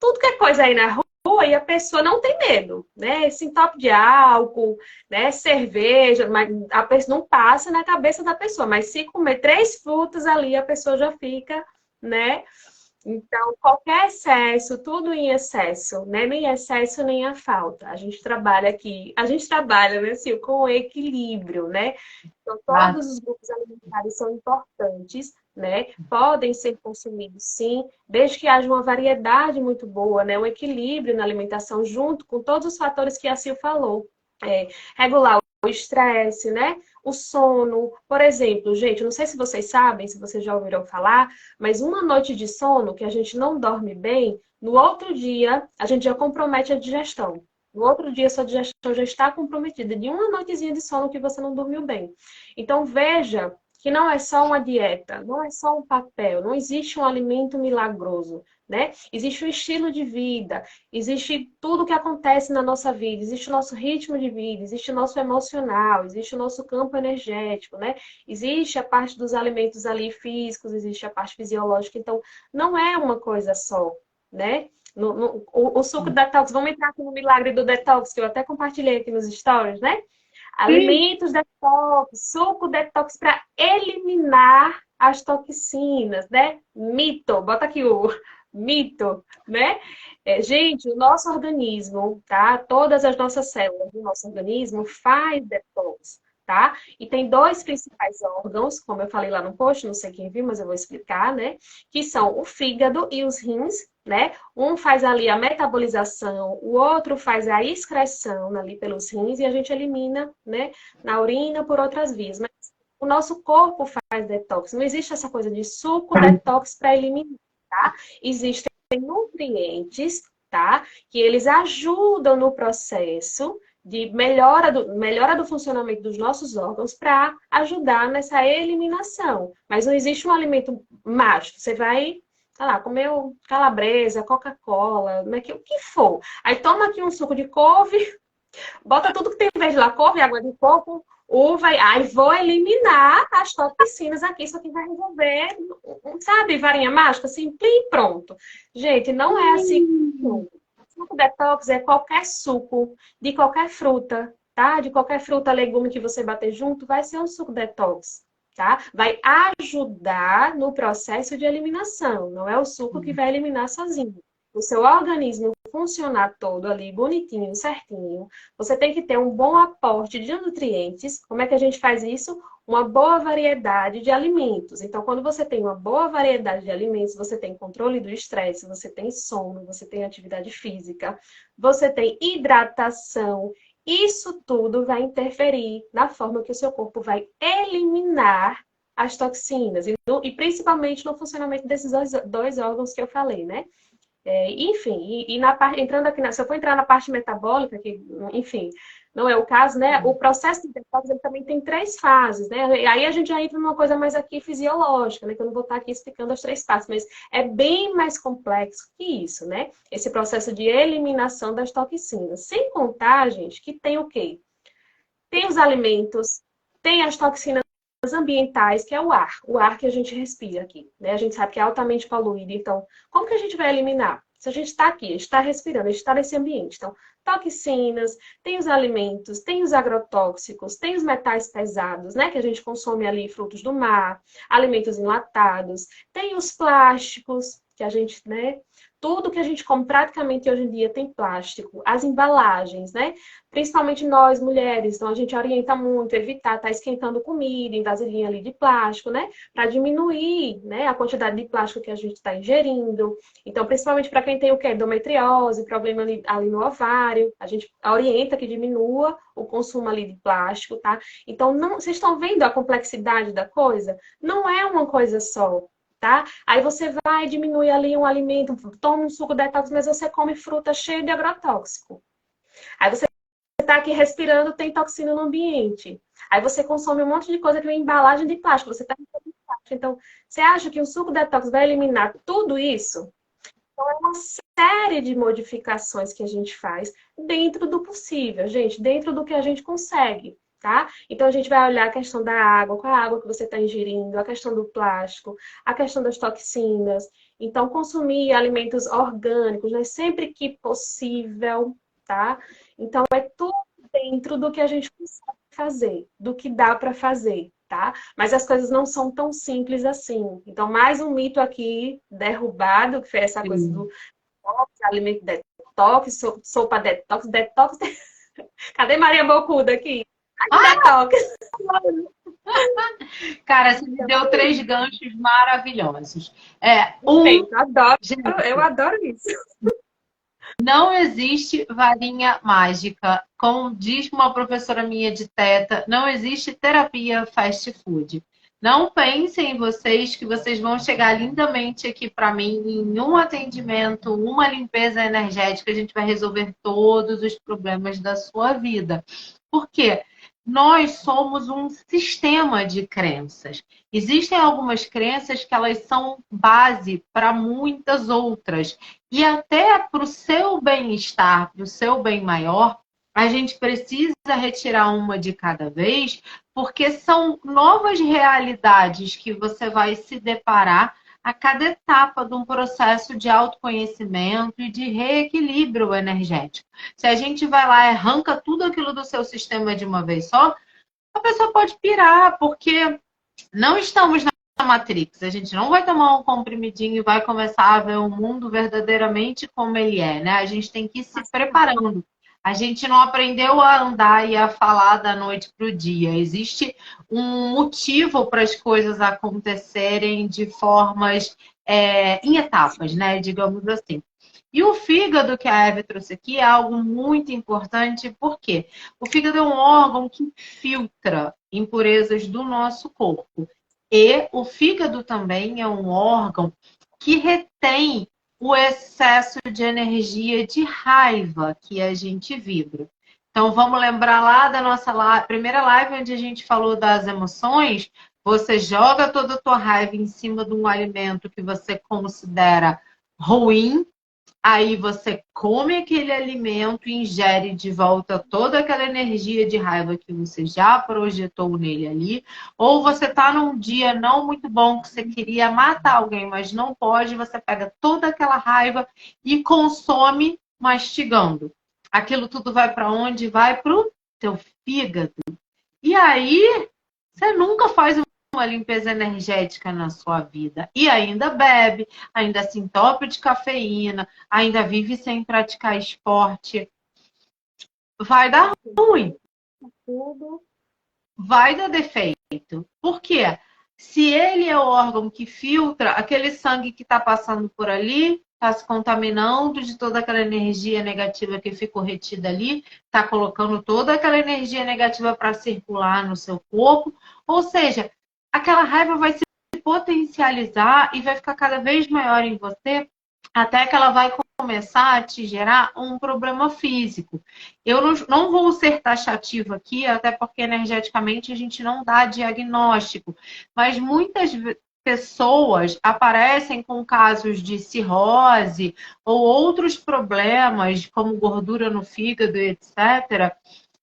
Tudo que é coisa aí na rua e a pessoa não tem medo, né? Esse entope de álcool, né? Cerveja, mas a pessoa não passa na cabeça da pessoa, mas se comer 3 frutas ali, a pessoa já fica, né? Então, qualquer excesso, tudo em excesso, né? Nem excesso, nem a falta. A gente trabalha aqui, a gente trabalha, né, assim, com equilíbrio, né? Então, Ah, todos os grupos alimentares são importantes, né? Podem ser consumidos, sim, desde que haja uma variedade muito boa, né? Um equilíbrio na alimentação, junto com todos os fatores que a Sil falou. Regular o estresse, né? O sono. Por exemplo, gente, não sei se vocês sabem, se vocês já ouviram falar, mas uma noite de sono que a gente não dorme bem, no outro dia a gente já compromete a digestão. No outro dia, sua digestão já está comprometida de uma noitezinha de sono que você não dormiu bem. Então, veja que não é só uma dieta, não é só um papel, não existe um alimento milagroso, né? Existe um estilo de vida, existe tudo que acontece na nossa vida, existe o nosso ritmo de vida, existe o nosso emocional, existe o nosso campo energético, né? Existe a parte dos alimentos ali físicos, existe a parte fisiológica, então não é uma coisa só, né? O suco detox, vamos entrar aqui no milagre do detox, que eu até compartilhei aqui nos stories, né? sim. Alimentos detox, suco detox para eliminar as toxinas, né? Mito, bota aqui o mito, né? Gente, o nosso organismo, tá? Todas as nossas células do nosso organismo faz detox, tá? E tem dois principais órgãos, como eu falei lá no post, não sei quem viu, mas eu vou explicar, né? Que são o fígado e os rins, né? Um faz ali a metabolização, o outro faz a excreção ali pelos rins e a gente elimina, né, na urina por outras vias. Mas o nosso corpo faz detox. Não existe essa coisa de suco detox para eliminar, tá? Existem nutrientes, tá? Que eles ajudam no processo de melhora do funcionamento dos nossos órgãos para ajudar nessa eliminação. Mas não existe um alimento mágico. Você vai, sei lá, comeu calabresa, Coca-Cola, o que for. Aí toma aqui um suco de couve, bota tudo que tem verde lá, couve, água de coco, uva, aí vou eliminar as toxinas aqui, isso aqui vai resolver, sabe, varinha mágica, assim, plim, pronto. Gente, não é assim. Hum. Suco detox é qualquer suco de qualquer fruta, tá? De qualquer fruta, legume que você bater junto, vai ser um suco detox, tá? Vai ajudar no processo de eliminação, não é o suco que vai eliminar sozinho. O seu organismo funcionar todo ali bonitinho, certinho, você tem que ter um bom aporte de nutrientes. Como é que a gente faz isso? Uma boa variedade de alimentos. Então, quando você tem uma boa variedade de alimentos, você tem controle do estresse, você tem sono, você tem atividade física, você tem hidratação. Isso tudo vai interferir na forma que o seu corpo vai eliminar as toxinas e principalmente no funcionamento desses dois órgãos que eu falei, né? Enfim, na parte, entrando aqui, se eu for entrar na parte metabólica, que, enfim, não é o caso, né? O processo de detox ele também tem 3 fases, né? E aí a gente já entra numa coisa mais aqui fisiológica, né? Que eu não vou estar aqui explicando as 3 fases, mas é bem mais complexo que isso, né? Esse processo de eliminação das toxinas. Sem contar, gente, que tem o quê? Tem os alimentos, tem as toxinas ambientais, que é o ar que a gente respira aqui, né? A gente sabe que é altamente poluído, então, como que a gente vai eliminar? Se a gente está aqui, a gente está respirando, a gente está nesse ambiente. Então, toxinas, tem os alimentos, tem os agrotóxicos, tem os metais pesados, né? Que a gente consome ali, frutos do mar, alimentos enlatados, tem os plásticos, que a gente, né? Tudo que a gente come praticamente hoje em dia tem plástico. As embalagens, né? Principalmente nós, mulheres, então a gente orienta muito, evitar estar esquentando comida em vasilhinha ali de plástico, né? Para diminuir, né, a quantidade de plástico que a gente está ingerindo. Então, principalmente para quem tem o quê? Endometriose, problema ali no ovário, a gente orienta que diminua o consumo ali de plástico, tá? Então, não, vocês estão vendo a complexidade da coisa? Não é uma coisa só. Tá? Aí você vai diminuir ali um alimento, toma um suco detox, mas você come fruta cheia de agrotóxico. Aí você está aqui respirando, tem toxina no ambiente. Aí você consome um monte de coisa que vem em embalagem de plástico. Você está em plástico. Então, você acha que o suco detox vai eliminar tudo isso? Então, é uma série de modificações que a gente faz dentro do possível, gente, dentro do que a gente consegue. tá? Então, a gente vai olhar a questão da água, qual é a água que você está ingerindo, a questão do plástico, a questão das toxinas. Então, consumir alimentos orgânicos, né? Sempre que possível, tá? Então, é tudo dentro do que a gente consegue fazer, do que dá para fazer, tá? Mas as coisas não são tão simples assim. Então, mais um mito aqui derrubado, que foi essa coisa do Sim. detox, alimento detox, sopa detox, detox. Cadê Maria Bocuda aqui? Detox. Cara, você me deu três ganchos maravilhosos. Um, Perfeito, adoro. Eu gente, adoro isso. não existe varinha mágica. Como diz uma professora minha de teta, não existe terapia fast food. Não pensem em vocês que vocês vão chegar lindamente aqui para mim em um atendimento, uma limpeza energética, a gente vai resolver todos os problemas da sua vida. Por quê? Nós somos um sistema de crenças. Existem algumas crenças que elas são base para muitas outras. E até para o seu bem-estar, para o seu bem maior, a gente precisa retirar uma de cada vez, porque são novas realidades que você vai se deparar a cada etapa de um processo de autoconhecimento e de reequilíbrio energético. Se a gente vai lá e arranca tudo aquilo do seu sistema de uma vez só, a pessoa pode pirar, porque não estamos na Matrix. A gente não vai tomar um comprimidinho e vai começar a ver o mundo verdadeiramente como ele é, né? A gente tem que ir se preparando. A gente não aprendeu a andar e a falar da noite para o dia. Existe um motivo para as coisas acontecerem de formas, em etapas, né? Digamos assim. E o fígado que a Eve trouxe aqui é algo muito importante, porque o fígado é um órgão que filtra impurezas do nosso corpo. E o fígado também é um órgão que retém o excesso de energia de raiva que a gente vibra. Então, vamos lembrar lá da nossa primeira live, onde a gente falou das emoções. Você joga toda a tua raiva em cima de um alimento que você considera ruim, aí você come aquele alimento e ingere de volta toda aquela energia de raiva que você já projetou nele ali. Ou você está num dia não muito bom que você queria matar alguém, mas não pode, você pega toda aquela raiva e consome mastigando. Aquilo tudo vai para onde? Vai para o teu fígado. E aí você nunca faz uma limpeza energética na sua vida. E ainda bebe, ainda se entope de cafeína, ainda vive sem praticar esporte. Vai dar ruim, Tudo. vai dar defeito. Por quê? Se ele é o órgão que filtra, aquele sangue que está passando por ali, está se contaminando de toda aquela energia negativa que ficou retida ali, está colocando toda aquela energia negativa para circular no seu corpo. Ou seja, aquela raiva vai se potencializar e vai ficar cada vez maior em você, até que ela vai começar a te gerar um problema físico. Eu não vou ser taxativa aqui, até porque energeticamente a gente não dá diagnóstico, mas muitas pessoas aparecem com casos de cirrose ou outros problemas, como gordura no fígado, etc.,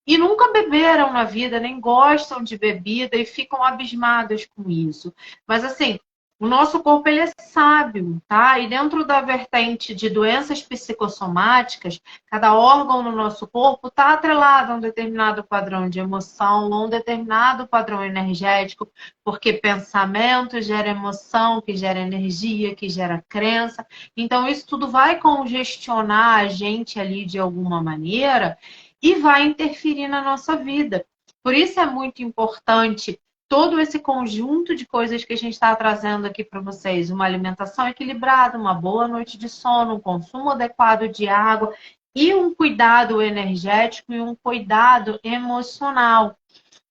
e nunca beberam na vida, nem gostam de bebida e ficam abismadas com isso. Mas assim, o nosso corpo ele é sábio, tá? E dentro da vertente de doenças psicossomáticas, cada órgão no nosso corpo está atrelado a um determinado padrão de emoção, a um determinado padrão energético, porque pensamento gera emoção, que gera energia, que gera crença. Então, isso tudo vai congestionar a gente ali de alguma maneira e vai interferir na nossa vida. Por isso é muito importante todo esse conjunto de coisas que a gente está trazendo aqui para vocês. Uma alimentação equilibrada, uma boa noite de sono, um consumo adequado de água e um cuidado energético e um cuidado emocional.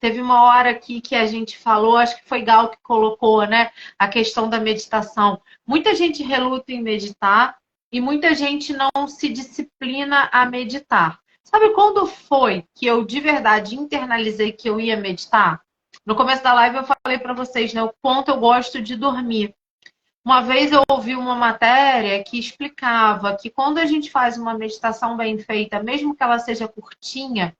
Teve uma hora aqui que a gente falou, acho que foi Gal que colocou, né? A questão da meditação. Muita gente reluta em meditar e muita gente não se disciplina a meditar. Sabe quando foi que eu de verdade internalizei que eu ia meditar? No começo da live eu falei para vocês, né, o quanto eu gosto de dormir. Uma vez eu ouvi uma matéria que explicava que quando a gente faz uma meditação bem feita, mesmo que ela seja curtinha,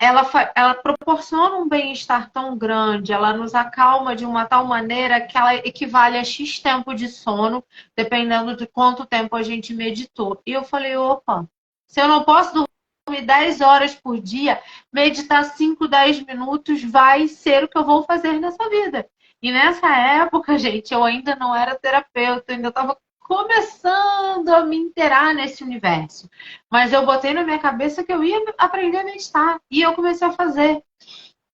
ela proporciona um bem-estar tão grande, ela nos acalma de uma tal maneira que ela equivale a X tempo de sono, dependendo de quanto tempo a gente meditou. E eu falei, opa, se eu não posso dormir 10 horas por dia, meditar 5, 10 minutos vai ser o que eu vou fazer nessa vida. E nessa época, gente, eu ainda não era terapeuta, ainda estava começando a me inteirar nesse universo. Mas eu botei na minha cabeça que eu ia aprender a meditar. E eu comecei a fazer.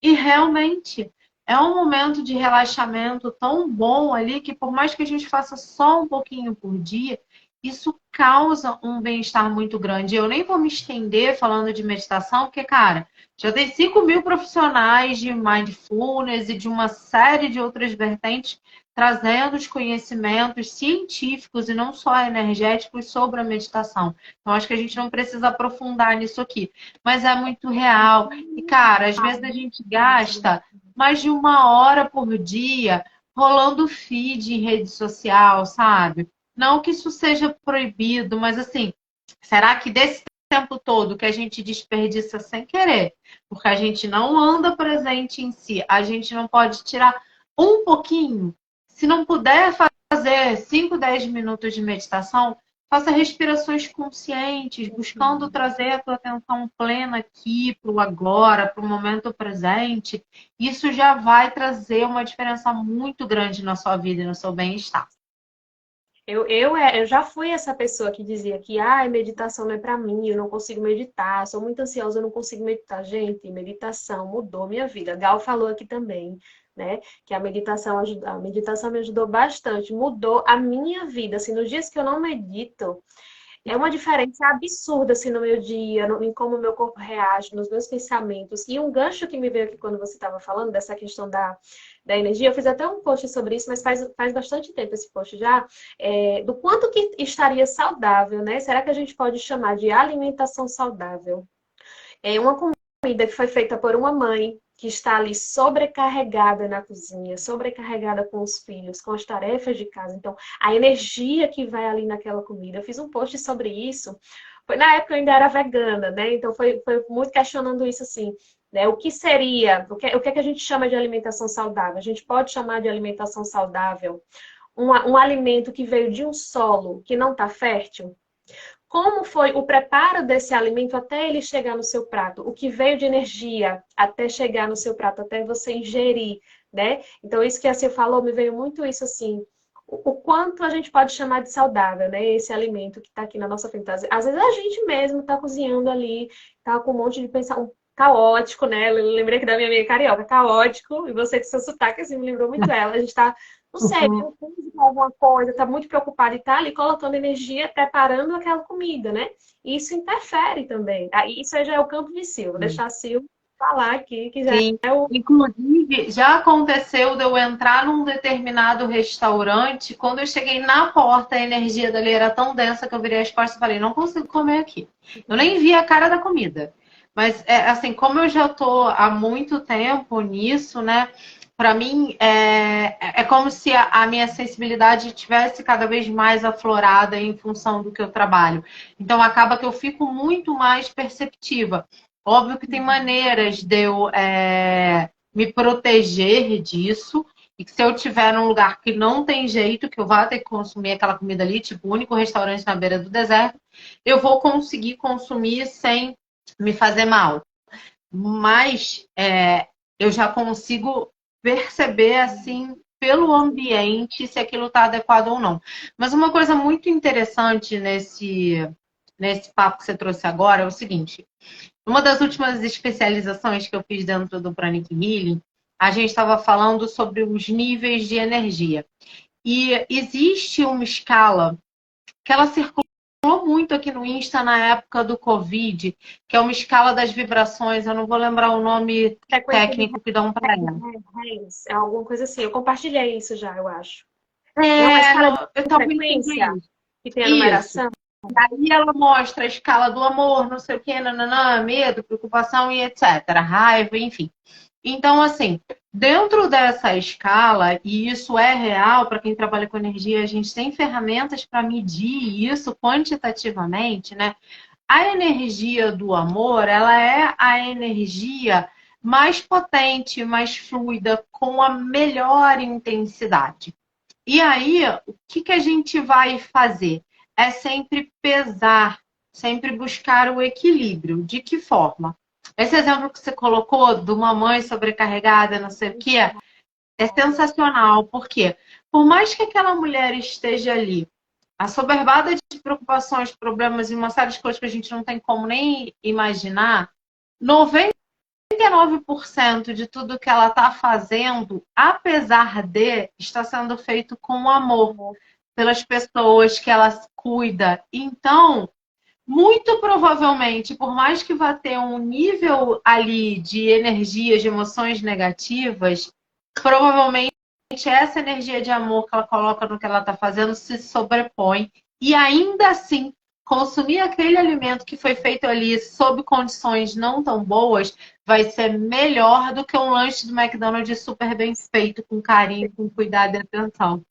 E realmente é um momento de relaxamento tão bom ali que por mais que a gente faça só um pouquinho por dia, isso causa um bem-estar muito grande. Eu nem vou me estender falando de meditação, porque, cara, já tem 5.000 profissionais de mindfulness e de uma série de outras vertentes trazendo os conhecimentos científicos e não só energéticos sobre a meditação. Então, acho que a gente não precisa aprofundar nisso aqui. Mas é muito real. E, cara, às vezes a gente gasta mais de 1 hora por dia rolando feed em rede social, sabe? Não que isso seja proibido, mas assim, será que desse tempo todo que a gente desperdiça sem querer, porque a gente não anda presente em si, a gente não pode tirar um pouquinho? Se não puder fazer 5, 10 minutos de meditação, faça respirações conscientes, buscando trazer a tua atenção plena aqui, para o agora, para o momento presente. Isso já vai trazer uma diferença muito grande na sua vida e no seu bem-estar. Eu já fui essa pessoa que dizia que meditação não é para mim, eu não consigo meditar, sou muito ansiosa, eu não consigo meditar. Gente, meditação mudou minha vida. Gal falou aqui também, né, que a meditação me ajudou bastante, mudou a minha vida. Assim, nos dias que eu não medito, é uma diferença absurda assim, no meu dia, em como o meu corpo reage, nos meus pensamentos. E um gancho que me veio aqui quando você estava falando dessa questão da energia, eu fiz até um post sobre isso, mas faz bastante tempo esse post já, do quanto que estaria saudável, né? Será que a gente pode chamar de alimentação saudável? É uma comida que foi feita por uma mãe que está ali sobrecarregada na cozinha, sobrecarregada com os filhos, com as tarefas de casa. Então, a energia que vai ali naquela comida. Eu fiz um post sobre isso. Na época eu ainda era vegana, né? Então foi muito questionando isso assim, né? O que seria, o que é que a gente chama de alimentação saudável? A gente pode chamar de alimentação saudável um alimento que veio de um solo que não está fértil? Como foi o preparo desse alimento até ele chegar no seu prato? O que veio de energia até chegar no seu prato, até você ingerir, né? Então, isso que a Cia falou, me veio muito isso assim. O quanto a gente pode chamar de saudável, né? Esse alimento que está aqui na nossa frente. Às vezes a gente mesmo está cozinhando ali, tá com um monte de pensamento caótico, né? Eu lembrei aqui da minha amiga carioca, caótico, e você com seu sotaque, assim, me lembrou muito ela. A gente está não sei, Uhum. com alguma coisa, está muito preocupado e tá ali colocando energia, preparando aquela comida, né? E isso interfere também. Aí isso aí já é o campo de Sil. Vou deixar a Sil falar aqui, que já Sim. é o. Inclusive, já aconteceu de eu entrar num determinado restaurante, quando eu cheguei na porta, a energia dali era tão densa que eu virei as costas e falei, não consigo comer aqui. Eu nem vi a cara da comida. Mas, assim, como eu já estou há muito tempo nisso, né? Para mim, é como se a minha sensibilidade tivesse cada vez mais aflorada em função do que eu trabalho. Então, acaba que eu fico muito mais perceptiva. Óbvio que tem maneiras de eu me proteger disso. E que se eu estiver num lugar que não tem jeito, que eu vá ter que consumir aquela comida ali, tipo o único restaurante na beira do deserto, eu vou conseguir consumir sem me fazer mal. Mas eu já consigo perceber, assim, pelo ambiente, se aquilo está adequado ou não. Mas uma coisa muito interessante nesse papo que você trouxe agora é o seguinte. Uma das últimas especializações que eu fiz dentro do Pranic Healing, a gente estava falando sobre os níveis de energia. E existe uma escala que ela circulou muito aqui no Insta na época do Covid, que é uma escala das vibrações, eu não vou lembrar o nome Frequência de técnico que dão para ela. Reis, é alguma coisa assim. Eu compartilhei isso já, eu acho. É uma escala Não, eu de talvez seja frequência isso. que tem a Isso. numeração. Aí ela mostra a escala do amor, não sei o quê, nananã, medo, preocupação e etc. Raiva, enfim. Então, assim, dentro dessa escala, e isso é real para quem trabalha com energia, a gente tem ferramentas para medir isso quantitativamente, né? a energia do amor, ela é a energia mais potente, mais fluida, com a melhor intensidade. E aí, o que que a gente vai fazer? É sempre pesar, sempre buscar o equilíbrio. De que forma? Esse exemplo que você colocou de uma mãe sobrecarregada, não sei o quê, é sensacional. Por quê? Por mais que aquela mulher esteja ali, assoberbada de preocupações, problemas e uma série de coisas que a gente não tem como nem imaginar, 99% de tudo que ela está fazendo, apesar de, está sendo feito com amor pelas pessoas que ela cuida. Então, muito provavelmente, por mais que vá ter um nível ali de energias, de emoções negativas, provavelmente essa energia de amor que ela coloca no que ela está fazendo se sobrepõe e ainda assim consumir aquele alimento que foi feito ali sob condições não tão boas vai ser melhor do que um lanche do McDonald's super bem feito, com carinho, com cuidado e atenção.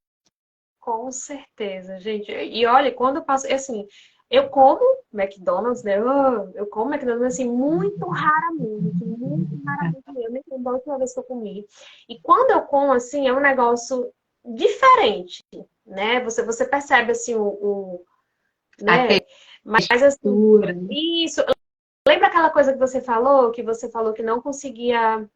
Com certeza, gente. E olha, quando eu passo, assim, eu como McDonald's, né? Eu como McDonald's assim muito raramente mesmo. Eu nem lembro a última vez que eu comi. E quando eu como assim, é um negócio diferente, né? Você percebe assim A né? Mas assim, textura. isso. Lembra aquela coisa que você falou que não conseguia.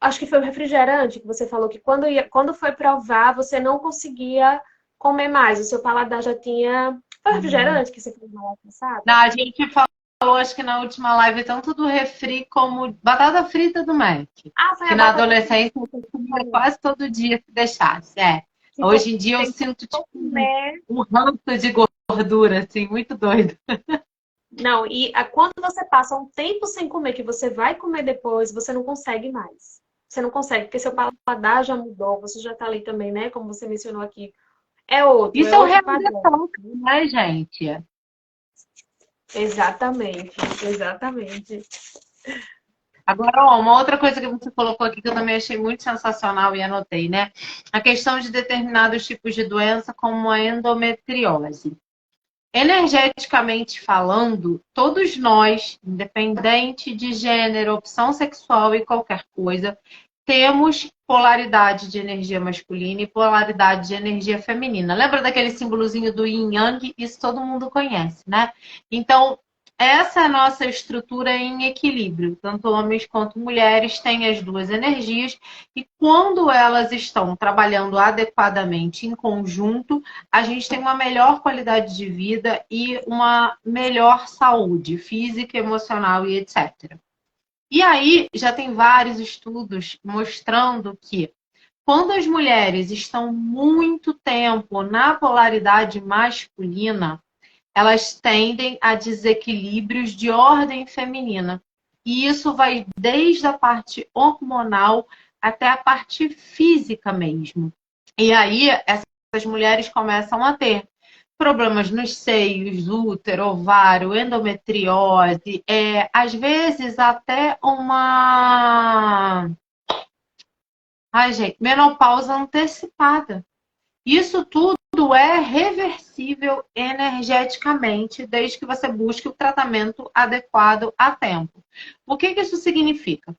Acho que foi o refrigerante que você falou que quando foi provar, você não conseguia comer mais. O seu paladar já tinha. Foi o refrigerante que você falou na live Não, passada? a gente falou, acho que na última live, tanto do refri como batata frita do Mac. Ah, foi Que a na batata adolescência frita eu que você comia falou. quase todo dia se deixasse. É. Se for, Hoje em dia eu tem que sinto tipo comer. um ranço de gordura, assim, muito doido. Não, e quando você passa um tempo sem comer, que você vai comer depois, você não consegue mais. Você não consegue, porque seu paladar já mudou, você já tá ali também, né? Como você mencionou aqui. Isso É é o outro real padrão. detox, né, gente? Exatamente, exatamente. Agora, ó, uma outra coisa que você colocou aqui que eu também achei muito sensacional e anotei, né? A questão de determinados tipos de doença, como a endometriose. Energeticamente falando, todos nós, independente de gênero, opção sexual e qualquer coisa, temos polaridade de energia masculina e polaridade de energia feminina. Lembra daquele símbolozinho do yin yang? Isso todo mundo conhece, né? Então, essa é a nossa estrutura em equilíbrio. Tanto homens quanto mulheres têm as duas energias e quando elas estão trabalhando adequadamente em conjunto, a gente tem uma melhor qualidade de vida e uma melhor saúde física, emocional e etc. E aí já tem vários estudos mostrando que quando as mulheres estão muito tempo na polaridade masculina, elas tendem a desequilíbrios de ordem feminina. E isso vai desde a parte hormonal até a parte física mesmo. E aí essas mulheres começam a ter problemas nos seios, útero, ovário, endometriose, às vezes até uma, ai, gente, menopausa antecipada. Isso tudo é reversível energeticamente, desde que você busque o tratamento adequado a tempo. O que que isso significa?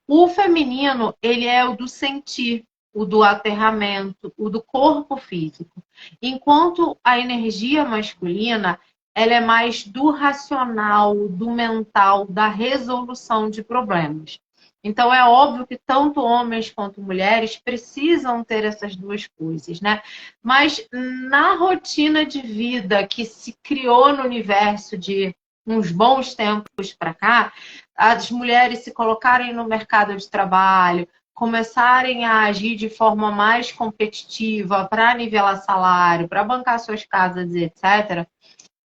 O feminino, ele é o do sentir, o do aterramento, o do corpo físico. Enquanto a energia masculina, ela é mais do racional, do mental, da resolução de problemas. Então é óbvio que tanto homens quanto mulheres precisam ter essas duas coisas, né? Mas na rotina de vida que se criou no universo de uns bons tempos para cá, as mulheres se colocarem no mercado de trabalho, começarem a agir de forma mais competitiva para nivelar salário, para bancar suas casas, etc.,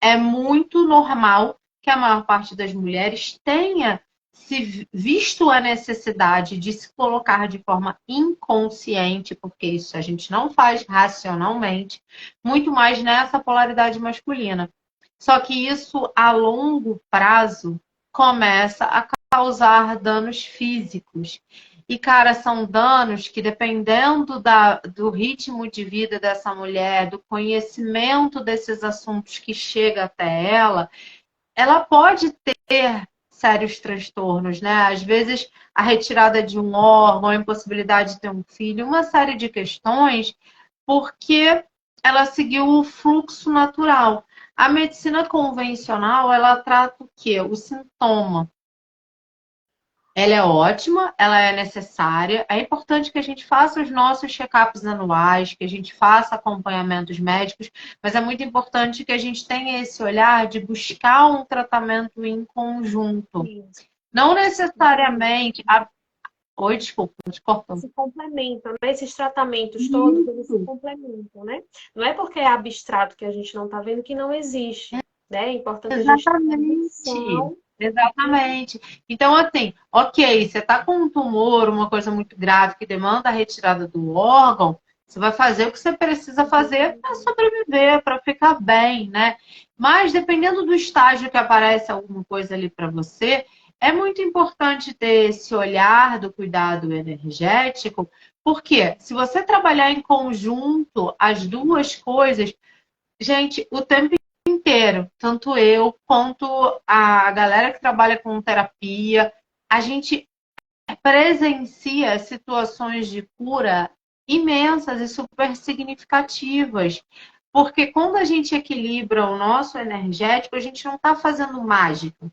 é muito normal que a maior parte das mulheres tenha se visto a necessidade de se colocar de forma inconsciente, porque isso a gente não faz racionalmente, muito mais nessa polaridade masculina. Só que isso, a longo prazo, começa a causar danos físicos. E, cara, são danos que, dependendo do ritmo de vida dessa mulher, do conhecimento desses assuntos que chega até ela, ela pode ter sérios transtornos, né? Às vezes, a retirada de um órgão, a impossibilidade de ter um filho, uma série de questões, porque ela seguiu o fluxo natural. A medicina convencional, ela trata o quê? O sintoma. Ela é ótima, ela é necessária. É importante que a gente faça os nossos check-ups anuais, que a gente faça acompanhamentos médicos, mas é muito importante que a gente tenha esse olhar de buscar um tratamento em conjunto. Sim. Não necessariamente. Oi, desculpa, te cortou. Se complementam, né? Esses tratamentos todos, eles se complementam, né? Não é porque é abstrato que a gente não está vendo que não existe, né? É importante a gente ter Exatamente. atenção. Exatamente. Então, assim, ok, você está com um tumor, uma coisa muito grave que demanda a retirada do órgão, você vai fazer o que você precisa fazer para sobreviver, para ficar bem, né? Mas, dependendo do estágio que aparece alguma coisa ali para você, é muito importante ter esse olhar do cuidado energético, porque se você trabalhar em conjunto as duas coisas, gente, o tempo inteiro, tanto eu quanto a galera que trabalha com terapia, a gente presencia situações de cura imensas e super significativas. Porque quando a gente equilibra o nosso energético, a gente não está fazendo mágica.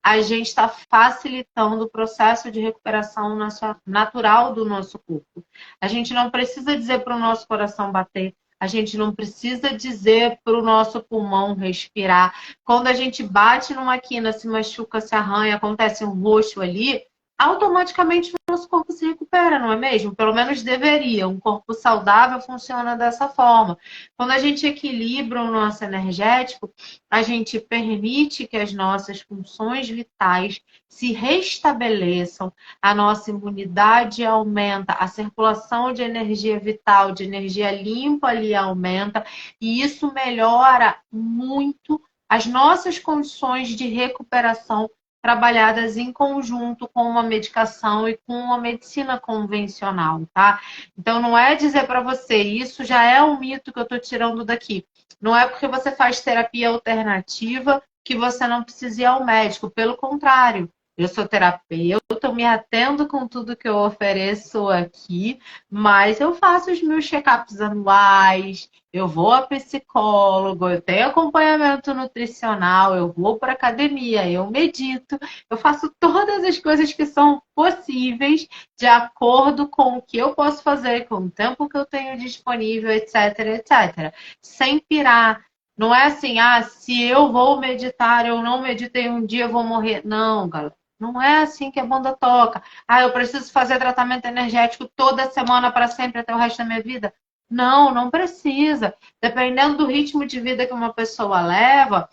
A gente está facilitando o processo de recuperação natural do nosso corpo. A gente não precisa dizer para o nosso coração bater, a gente não precisa dizer para o nosso pulmão respirar. Quando a gente bate numa quina, se machuca, se arranha, acontece um roxo ali, automaticamente o nosso corpo se recupera, não é mesmo? Pelo menos deveria. Um corpo saudável funciona dessa forma. Quando a gente equilibra o nosso energético, a gente permite que as nossas funções vitais se restabeleçam, a nossa imunidade aumenta, a circulação de energia vital, de energia limpa ali aumenta, e isso melhora muito as nossas condições de recuperação trabalhadas em conjunto com uma medicação e com uma medicina convencional, tá? Então não é dizer para você, isso já é um mito que eu estou tirando daqui. Não é porque você faz terapia alternativa que você não precisa ir ao médico. Pelo contrário, eu sou terapeuta, me atendo com tudo que eu ofereço aqui, mas eu faço os meus check-ups anuais, eu vou a psicólogo, eu tenho acompanhamento nutricional, eu vou para academia, eu medito, eu faço todas as coisas que são possíveis de acordo com o que eu posso fazer, com o tempo que eu tenho disponível, etc, etc. Sem pirar. Não é assim, se eu vou meditar, eu não meditei um dia, eu vou morrer. Não, galera. Não é assim que a banda toca. Eu preciso fazer tratamento energético toda semana para sempre até o resto da minha vida. Não, não precisa. Dependendo do ritmo de vida que uma pessoa leva,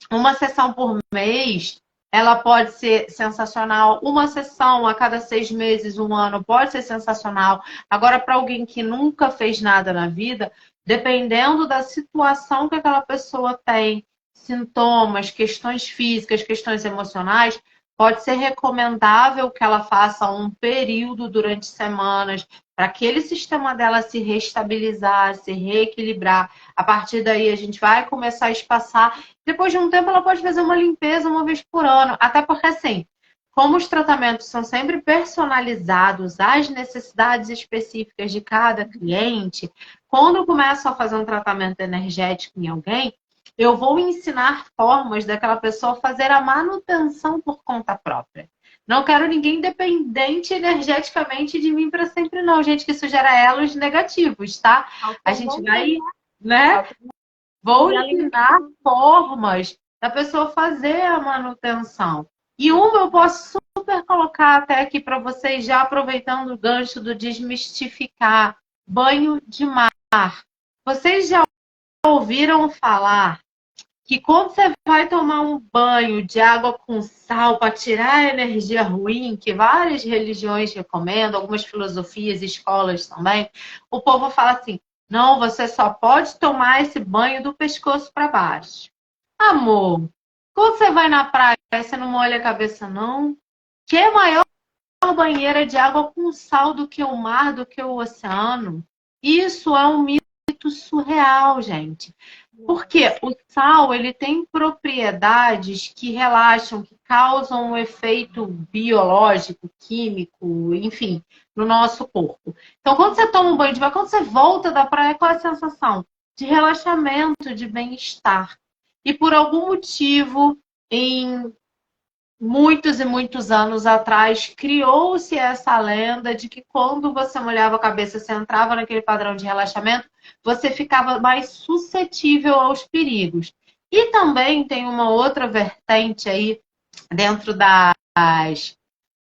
uma sessão por mês, ela pode ser sensacional. Uma sessão a cada 6 meses, um ano, pode ser sensacional. Agora, para alguém que nunca fez nada na vida, dependendo da situação que aquela pessoa tem, sintomas, questões físicas, questões emocionais, pode ser recomendável que ela faça um período durante semanas para aquele sistema dela se restabilizar, se reequilibrar. A partir daí, a gente vai começar a espaçar. Depois de um tempo, ela pode fazer uma limpeza uma vez por ano. Até porque, assim, como os tratamentos são sempre personalizados às necessidades específicas de cada cliente, quando eu começo a fazer um tratamento energético em alguém, eu vou ensinar formas daquela pessoa fazer a manutenção por conta própria. Não quero ninguém dependente energeticamente de mim para sempre, não, gente, que isso gera elos negativos, tá? A gente vai, né? Vou ensinar formas da pessoa fazer a manutenção. E uma eu posso super colocar até aqui para vocês, já aproveitando o gancho do desmistificar. Banho de mar. Vocês já ouviram falar que quando você vai tomar um banho de água com sal para tirar a energia ruim, que várias religiões recomendam, algumas filosofias e escolas também, o povo fala assim: não, você só pode tomar esse banho do pescoço para baixo. Amor, quando você vai na praia, você não molha a cabeça, não? Que é maior banheira de água com sal do que o mar, do que o oceano? Isso é um mito surreal, gente. Porque o sal, ele tem propriedades que relaxam, que causam um efeito biológico, químico, enfim, no nosso corpo. Então, quando você toma um banho de mar, quando você volta da praia, qual é a sensação? De relaxamento, de bem-estar. E por algum motivo, em muitos e muitos anos atrás, criou-se essa lenda de que quando você molhava a cabeça, você entrava naquele padrão de relaxamento, você ficava mais suscetível aos perigos. E também tem uma outra vertente aí dentro das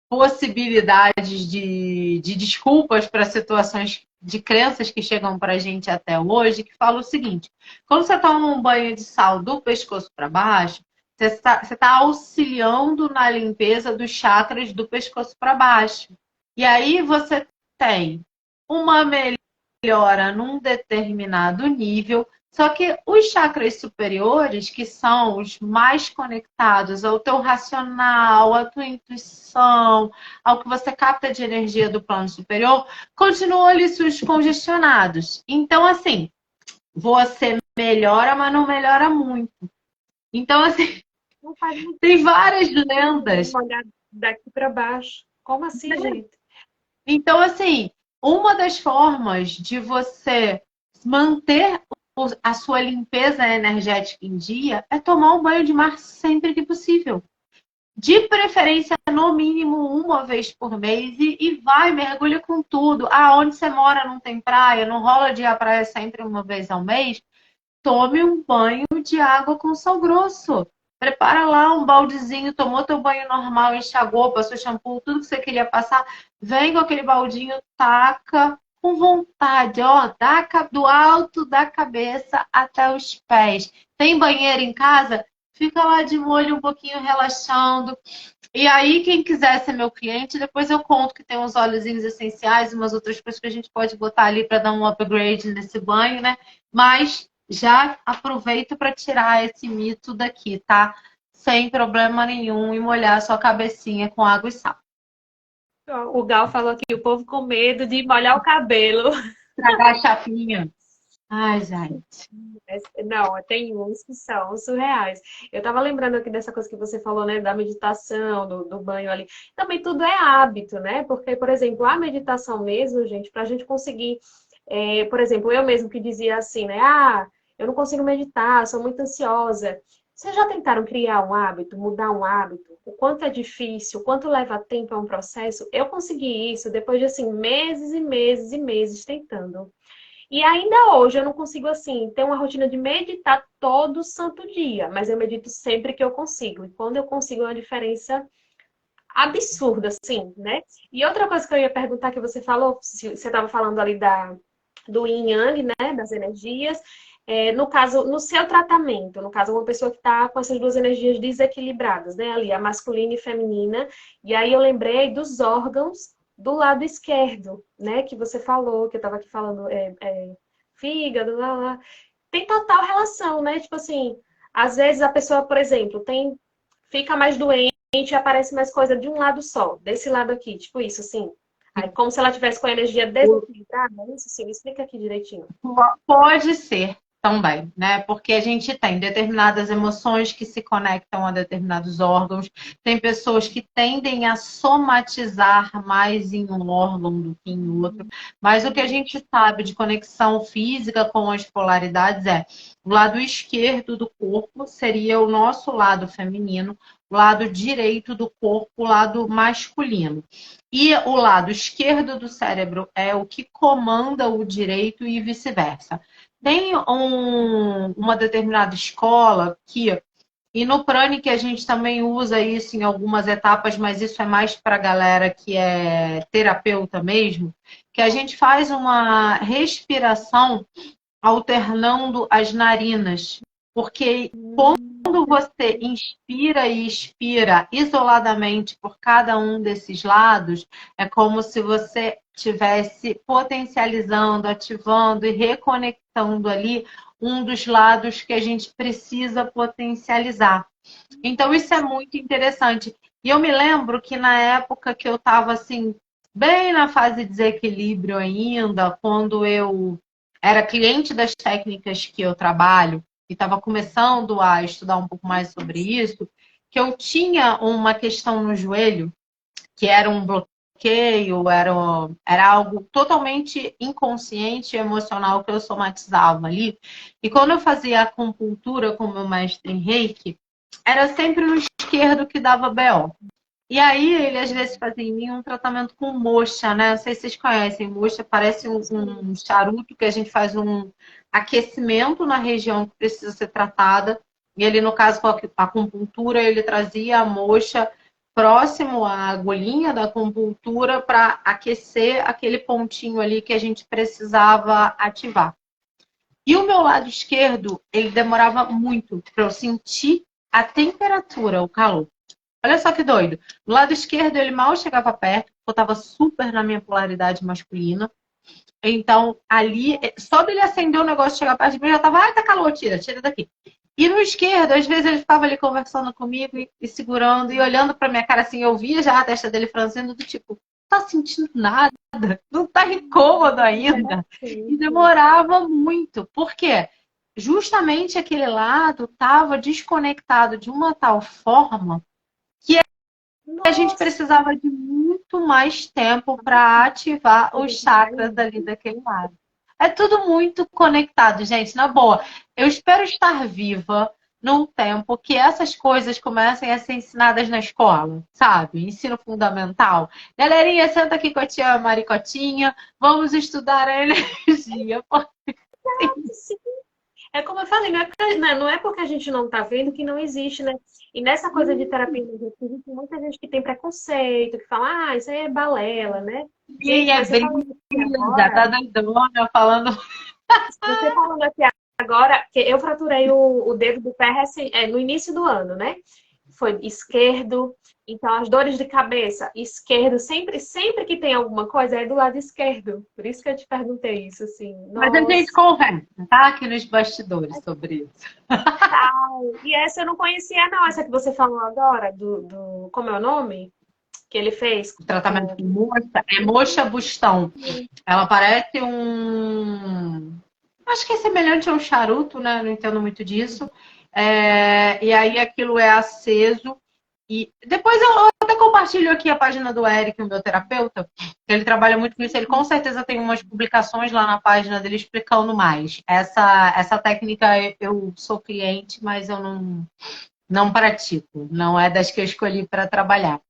possibilidades de desculpas para situações de crenças que chegam para a gente até hoje, que fala o seguinte: quando você toma um banho de sal do pescoço para baixo, você tá auxiliando na limpeza dos chakras do pescoço para baixo. E aí você tem uma melhora num determinado nível, só que os chakras superiores, que são os mais conectados ao teu racional, à tua intuição, ao que você capta de energia do plano superior, continuam ali congestionados. Então, assim, você melhora, mas não melhora muito. Então, assim, Não faz muito tem várias sentido lendas. olhar daqui para baixo. Como assim, gente? Então, assim, uma das formas de você manter a sua limpeza energética em dia é tomar um banho de mar sempre que possível. De preferência, no mínimo, uma vez por mês. E vai, mergulha com tudo. Ah, onde você mora não tem praia, não rola de ir à praia sempre uma vez ao mês. Tome um banho de água com sal grosso. Prepara lá um baldezinho, tomou teu banho normal, enxagou, passou shampoo, tudo que você queria passar. Vem com aquele baldinho, taca com vontade, ó, do alto da cabeça até os pés. Tem banheiro em casa? Fica lá de molho um pouquinho, relaxando. E aí, quem quiser ser meu cliente, depois eu conto que tem uns óleozinhos essenciais, umas outras coisas que a gente pode botar ali para dar um upgrade nesse banho, né? Mas já aproveito para tirar esse mito daqui, tá? Sem problema nenhum e molhar a sua cabecinha com água e sal. O Gal falou aqui, o povo com medo de molhar o cabelo. Tragar a chapinha. Ai, gente. Não, tem uns que são surreais. Eu estava lembrando aqui dessa coisa que você falou, né, da meditação, do banho ali. Também tudo é hábito, né? Porque, por exemplo, a meditação mesmo, gente, para a gente conseguir, por exemplo, eu mesmo que dizia assim, né? Ah, eu não consigo meditar, sou muito ansiosa. Vocês já tentaram criar um hábito, mudar um hábito? O quanto é difícil, o quanto leva tempo, é um processo? Eu consegui isso depois de, assim, meses e meses e meses tentando. E ainda hoje eu não consigo, assim, ter uma rotina de meditar todo santo dia, mas eu medito sempre que eu consigo. E quando eu consigo, é uma diferença absurda, assim, né? E outra coisa que eu ia perguntar que você falou, você estava falando ali do yin yang, né? Das energias. No caso, no seu tratamento, no caso, uma pessoa que está com essas duas energias desequilibradas, né? Ali, a masculina e feminina. E aí eu lembrei dos órgãos do lado esquerdo, né? Que você falou, que eu estava aqui falando, fígado, lá, lá. Tem total relação, né? Tipo assim, às vezes a pessoa, por exemplo, fica mais doente e aparece mais coisa de um lado só, desse lado aqui, tipo isso, assim. Aí, como se ela tivesse com a energia desequilibrada, é isso, sim, explica aqui direitinho. Pode ser também, né? Porque a gente tem determinadas emoções que se conectam a determinados órgãos, tem pessoas que tendem a somatizar mais em um órgão do que em outro, mas o que a gente sabe de conexão física com as polaridades é o lado esquerdo do corpo seria o nosso lado feminino, o lado direito do corpo, o lado masculino. E o lado esquerdo do cérebro é o que comanda o direito e vice-versa. Tem uma determinada escola que, e no Pranic a gente também usa isso em algumas etapas, mas isso é mais para a galera que é terapeuta mesmo, que a gente faz uma respiração alternando as narinas. Porque quando você inspira e expira isoladamente por cada um desses lados, é como se você estivesse potencializando, ativando e reconectando ali um dos lados que a gente precisa potencializar. Então, isso é muito interessante. E eu me lembro que na época que eu estava assim, bem na fase de desequilíbrio ainda, quando eu era cliente das técnicas que eu trabalho, e estava começando a estudar um pouco mais sobre isso, que eu tinha uma questão no joelho, que era um bloqueio, era algo totalmente inconsciente e emocional que eu somatizava ali. E quando eu fazia acupuntura com meu mestre em Reiki, era sempre no esquerdo que dava BO. E aí, ele às vezes fazia em mim um tratamento com moxa, né? Não sei se vocês conhecem. Moxa parece um charuto que a gente faz um aquecimento na região que precisa ser tratada. E ele, no caso, com a acupuntura, ele trazia a moxa próximo à agulhinha da acupuntura para aquecer aquele pontinho ali que a gente precisava ativar. E o meu lado esquerdo, ele demorava muito para eu sentir a temperatura, o calor. Olha só que doido. Do lado esquerdo, ele mal chegava perto, porque eu estava super na minha polaridade masculina. Então, ali, só dele acender o negócio, chegar perto de mim, eu já tava, ai, tá calor, tira daqui. E no esquerdo, às vezes ele ficava ali conversando comigo e segurando e olhando pra minha cara assim, eu via já a testa dele franzindo do tipo, não tá sentindo nada, não tá incômodo ainda. E demorava muito. Por quê? Justamente aquele lado estava desconectado de uma tal forma que a gente Nossa, precisava de muito mais tempo para ativar os chakras ali daquele lado. É tudo muito conectado, gente, na boa. Eu espero estar viva num tempo que essas coisas comecem a ser ensinadas na escola, sabe? Ensino fundamental. Galerinha, senta aqui com a tia Maricotinha, vamos estudar a energia. sim. É como eu falei, não é porque a gente não tá vendo que não existe, né? E nessa coisa de terapia energética, existe muita gente que tem preconceito, que fala, isso aí é balela, né? Gente, É brisa, tá doidona falando. você falando aqui agora, que eu fraturei o dedo do pé no início do ano, né? Foi esquerdo, então as dores de cabeça, esquerdo, sempre que tem alguma coisa é do lado esquerdo. Por isso que eu te perguntei isso, assim, Mas a gente nossa. conversa, tá? Aqui nos bastidores sobre isso. E essa eu não conhecia, não. Essa que você falou agora, como é o nome? Que ele fez O tratamento com. com moxa é moxa bustão. Ela parece um. Acho que é semelhante a um charuto, né? Não entendo muito disso. E aí aquilo é aceso. E depois eu até compartilho aqui a página do Eric, o meu terapeuta, que ele trabalha muito com isso. Ele com certeza tem umas publicações lá na página dele explicando mais. Essa técnica eu sou cliente, mas eu não pratico. Não é das que eu escolhi para trabalhar.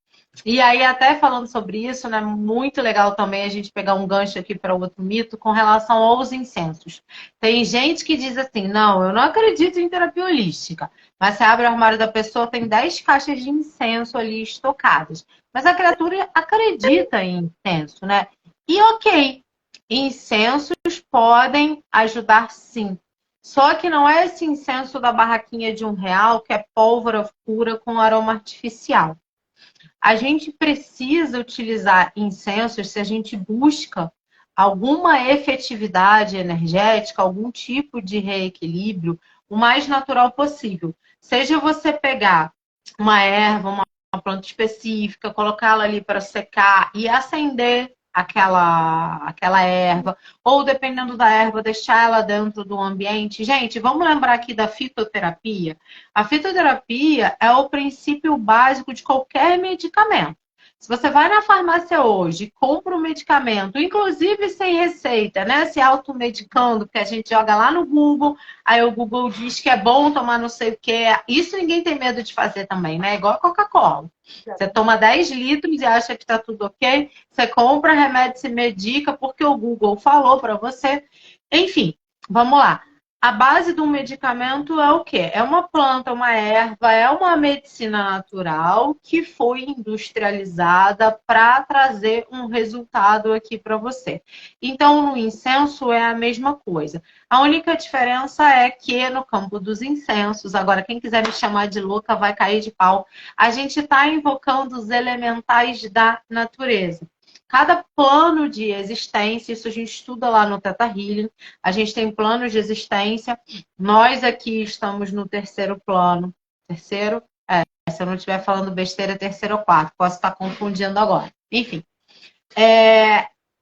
E aí, até falando sobre isso, né? Muito legal também a gente pegar um gancho aqui para outro mito com relação aos incensos. Tem gente que diz assim: não, eu não acredito em terapia holística. Mas você abre o armário da pessoa, tem 10 caixas de incenso ali estocadas. Mas a criatura acredita em incenso, né? E ok, incensos podem ajudar sim. Só que não é esse incenso da barraquinha de R$ 1 que é pólvora pura com aroma artificial. A gente precisa utilizar incensos se a gente busca alguma efetividade energética, algum tipo de reequilíbrio, o mais natural possível. Seja você pegar uma erva, uma planta específica, colocá-la ali para secar e acender aquela erva, ou dependendo da erva, deixar ela dentro do ambiente. Gente, vamos lembrar aqui da fitoterapia. A fitoterapia é o princípio básico de qualquer medicamento. Se você vai na farmácia hoje, compra um medicamento, inclusive sem receita, né? Se automedicando, porque a gente joga lá no Google, aí o Google diz que é bom tomar não sei o quê. Isso ninguém tem medo de fazer também, né? Igual a Coca-Cola. Você toma 10 litros e acha que está tudo ok. Você compra remédio, se medica porque o Google falou para você. Enfim, vamos lá. A base de um medicamento é o quê? É uma planta, uma erva, é uma medicina natural que foi industrializada para trazer um resultado aqui para você. Então, no incenso é a mesma coisa. A única diferença é que no campo dos incensos, agora quem quiser me chamar de louca vai cair de pau, a gente está invocando os elementais da natureza. Cada plano de existência, isso a gente estuda lá no Theta Healing, a gente tem planos de existência, nós aqui estamos no terceiro plano. Terceiro? Se eu não estiver falando besteira, terceiro ou quarto, posso estar confundindo agora. Enfim,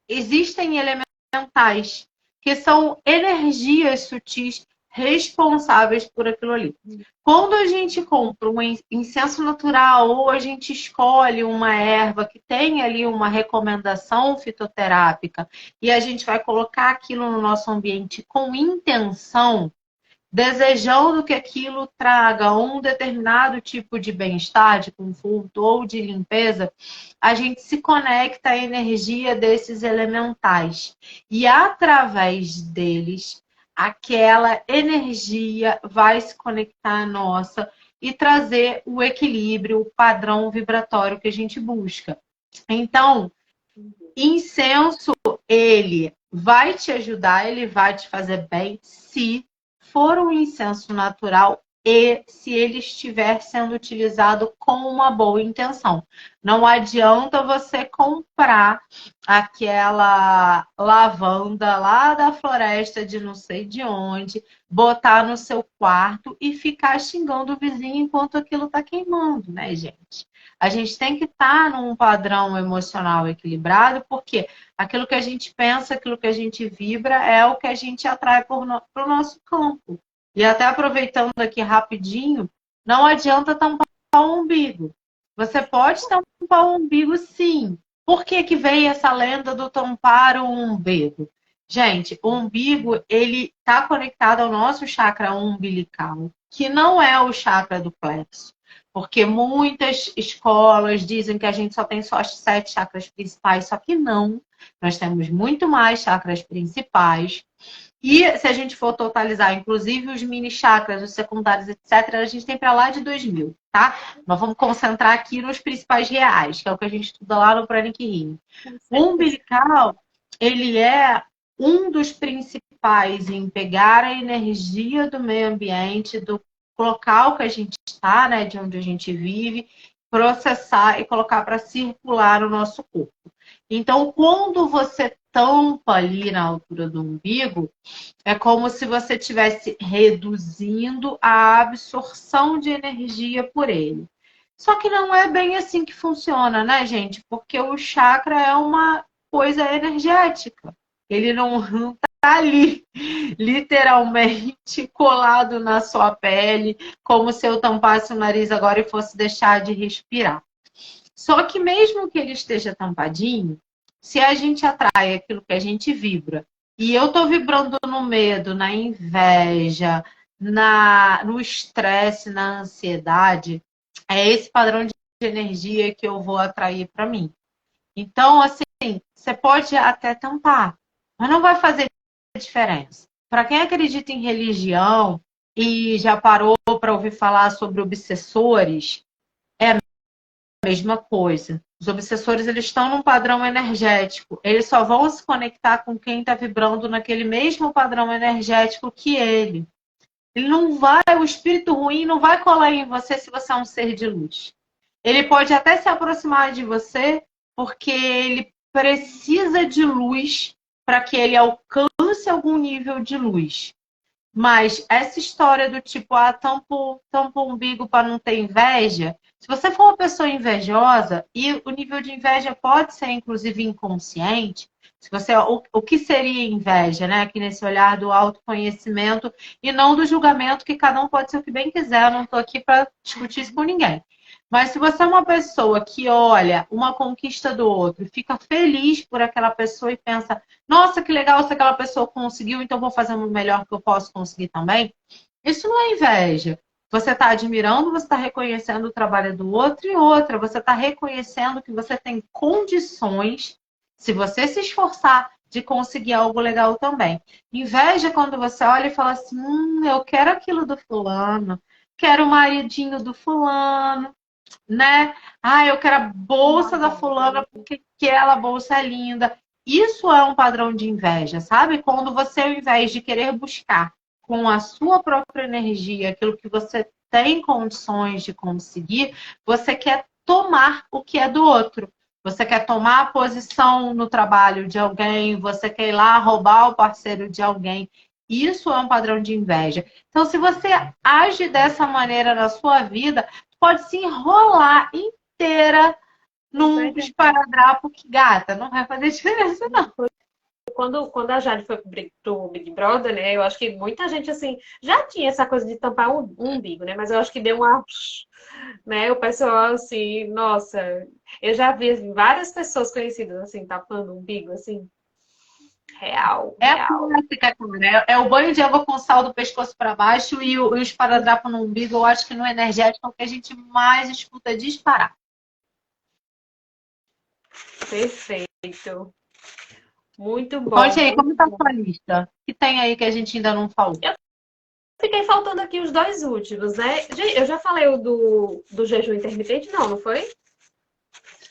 existem elementais que são energias sutis responsáveis por aquilo ali. Quando a gente compra um incenso natural ou a gente escolhe uma erva que tem ali uma recomendação fitoterápica e a gente vai colocar aquilo no nosso ambiente com intenção, desejando que aquilo traga um determinado tipo de bem-estar, de conforto ou de limpeza, a gente se conecta à energia desses elementais. E através deles, aquela energia vai se conectar à nossa e trazer o equilíbrio, o padrão vibratório que a gente busca. Então, incenso, ele vai te ajudar, ele vai te fazer bem se for um incenso natural e se ele estiver sendo utilizado com uma boa intenção. Não adianta você comprar aquela lavanda lá da floresta de não sei de onde, botar no seu quarto e ficar xingando o vizinho enquanto aquilo está queimando, né, gente? A gente tem que estar num padrão emocional equilibrado, porque aquilo que a gente pensa, aquilo que a gente vibra é o que a gente atrai para o nosso campo. E até aproveitando aqui rapidinho, não adianta tampar o umbigo. Você pode tampar o umbigo, sim. Por que que veio essa lenda do tampar o umbigo? Gente, o umbigo, ele está conectado ao nosso chakra umbilical, que não é o chakra do plexo. Porque muitas escolas dizem que a gente só tem só 7 chakras principais, só que não. Nós temos muito mais chakras principais. E se a gente for totalizar, inclusive os mini chakras, os secundários, etc., a gente tem para lá de 2000, tá? Nós vamos concentrar aqui nos principais reais, que é o que a gente estuda lá no Pranic Healing. O umbilical, ele é um dos principais em pegar a energia do meio ambiente, do local que a gente está, né, de onde a gente vive, processar e colocar para circular no nosso corpo. Então, quando você tampa ali na altura do umbigo, é como se você estivesse reduzindo a absorção de energia por ele. Só que não é bem assim que funciona, né, gente? Porque o chakra é uma coisa energética. Ele não está ali, literalmente, colado na sua pele, como se eu tampasse o nariz agora e fosse deixar de respirar. Só que mesmo que ele esteja tampadinho, se a gente atrai aquilo que a gente vibra, e eu estou vibrando no medo, na inveja, no estresse, na ansiedade, é esse padrão de energia que eu vou atrair para mim. Então, assim, você pode até tampar, mas não vai fazer diferença. Para quem acredita em religião e já parou para ouvir falar sobre obsessores, é mesma coisa. Os obsessores, eles estão num padrão energético. Eles só vão se conectar com quem está vibrando naquele mesmo padrão energético que ele. Ele não vai, o espírito ruim não vai colar em você se você é um ser de luz. Ele pode até se aproximar de você porque ele precisa de luz para que ele alcance algum nível de luz. Mas essa história do tipo, tampa o umbigo para não ter inveja, se você for uma pessoa invejosa, e o nível de inveja pode ser, inclusive, inconsciente, se você, o que seria inveja, né? Aqui nesse olhar do autoconhecimento e não do julgamento, que cada um pode ser o que bem quiser, eu não estou aqui para discutir isso com ninguém. Mas se você é uma pessoa que olha uma conquista do outro, fica feliz por aquela pessoa e pensa, nossa, que legal se aquela pessoa conseguiu, então vou fazer o melhor que eu posso conseguir também. Isso não é inveja. Você está admirando, você está reconhecendo o trabalho do outro e outra, você está reconhecendo que você tem condições, se você se esforçar, de conseguir algo legal também. Inveja é quando você olha e fala assim, eu quero aquilo do fulano, quero o maridinho do fulano, né? Eu quero a bolsa da fulana porque aquela bolsa é linda. Isso é um padrão de inveja, sabe? Quando você, ao invés de querer buscar com a sua própria energia aquilo que você tem condições de conseguir, você quer tomar o que é do outro. Você quer tomar a posição no trabalho de alguém, você quer ir lá roubar o parceiro de alguém. Isso é um padrão de inveja. Então, se você age dessa maneira na sua vida, pode se enrolar inteira num esparadrapo que gata. Não vai fazer diferença, não. quando a Jade foi pro Big Brother, né? Eu acho que muita gente, assim, já tinha essa coisa de tampar um umbigo, né? Mas eu acho que deu uma... Né? O pessoal, assim, nossa... Eu já vi assim, várias pessoas conhecidas, assim, tapando o umbigo, assim. Real, É a real. clássica, cara. É o banho de água com sal do pescoço para baixo e o esparadrapo no umbigo. Eu acho que no energético é o que a gente mais escuta disparar. Perfeito. Muito bom, Conte aí, muito como tá a bom. sua lista? O que tem aí que a gente ainda não falou? Eu fiquei faltando aqui os dois últimos, né? Eu já falei o do jejum intermitente, não foi?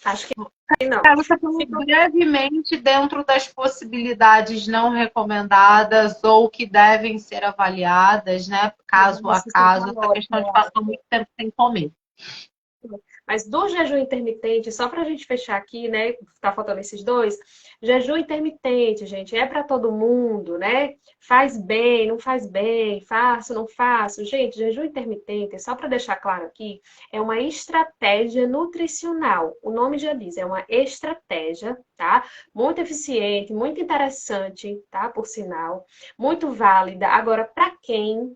Acho que não. É, você falou brevemente dentro das possibilidades não recomendadas ou que devem ser avaliadas, né? Caso a caso, essa questão de passar muito tempo sem comer. Mas do jejum intermitente, só para a gente fechar aqui, né? Tá faltando esses dois. Jejum intermitente, gente, é para todo mundo, né? Faz bem, não faz bem, faço, não faço. Gente, jejum intermitente, só para deixar claro aqui, é uma estratégia nutricional. O nome já diz, é uma estratégia, tá? Muito eficiente, muito interessante, tá? Por sinal, muito válida. Agora, para quem?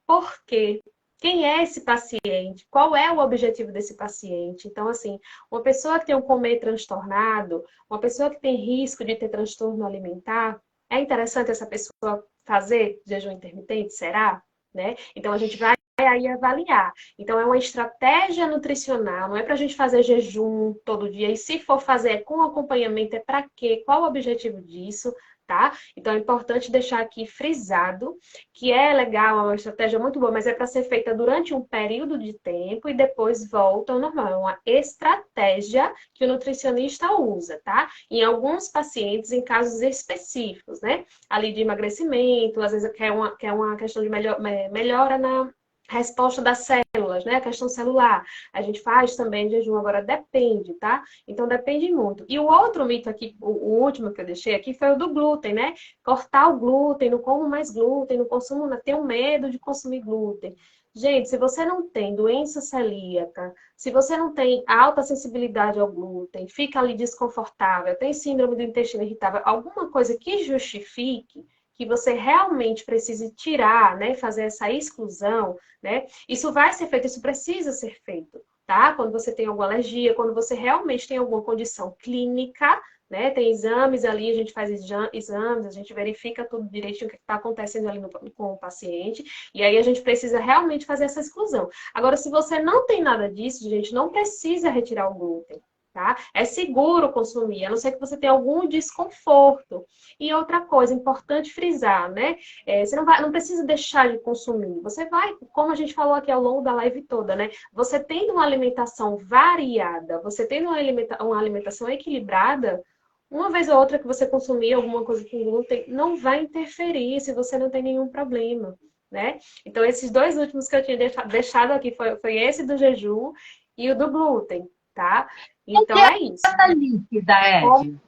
Por quê? Quem é esse paciente? Qual é o objetivo desse paciente? Então, assim, uma pessoa que tem um comer transtornado, uma pessoa que tem risco de ter transtorno alimentar, é interessante essa pessoa fazer jejum intermitente? Será? Né? Então, a gente vai aí avaliar. Então, é uma estratégia nutricional, não é para a gente fazer jejum todo dia. E se for fazer com acompanhamento, é para quê? Qual o objetivo disso? Tá? Então, é importante deixar aqui frisado que é legal, é uma estratégia muito boa, mas é para ser feita durante um período de tempo e depois volta ao normal. É uma estratégia que o nutricionista usa, tá? Em alguns pacientes, em casos específicos, né? Ali de emagrecimento, às vezes quer uma questão de melhora na resposta das células, né? A questão celular. A gente faz também jejum, agora depende, tá? Então depende muito. E o outro mito aqui, o último que eu deixei aqui foi o do glúten, né? Cortar o glúten, não como mais glúten, não consumo, tenho medo de consumir glúten. Gente, se você não tem doença celíaca, se você não tem alta sensibilidade ao glúten, fica ali desconfortável, tem síndrome do intestino irritável, alguma coisa que justifique que você realmente precise tirar, né, fazer essa exclusão, né? Isso vai ser feito, isso precisa ser feito, tá? Quando você tem alguma alergia, quando você realmente tem alguma condição clínica, né? Tem exames ali, a gente faz exames, a gente verifica tudo direitinho o que está acontecendo ali com o paciente, e aí a gente precisa realmente fazer essa exclusão. Agora, se você não tem nada disso, gente, não precisa retirar o glúten. Tá? É seguro consumir, a não ser que você tenha algum desconforto. E outra coisa, importante frisar, né? Você não precisa deixar de consumir. Você vai, como a gente falou aqui ao longo da live toda, né? Você tendo uma alimentação variada, você tendo uma alimentação equilibrada, uma vez ou outra que você consumir alguma coisa com glúten, não vai interferir se você não tem nenhum problema, né? Então, esses dois últimos que eu tinha deixado aqui foi esse do jejum e o do glúten, tá? O que Então, é é isso. a dieta líquida, Ed?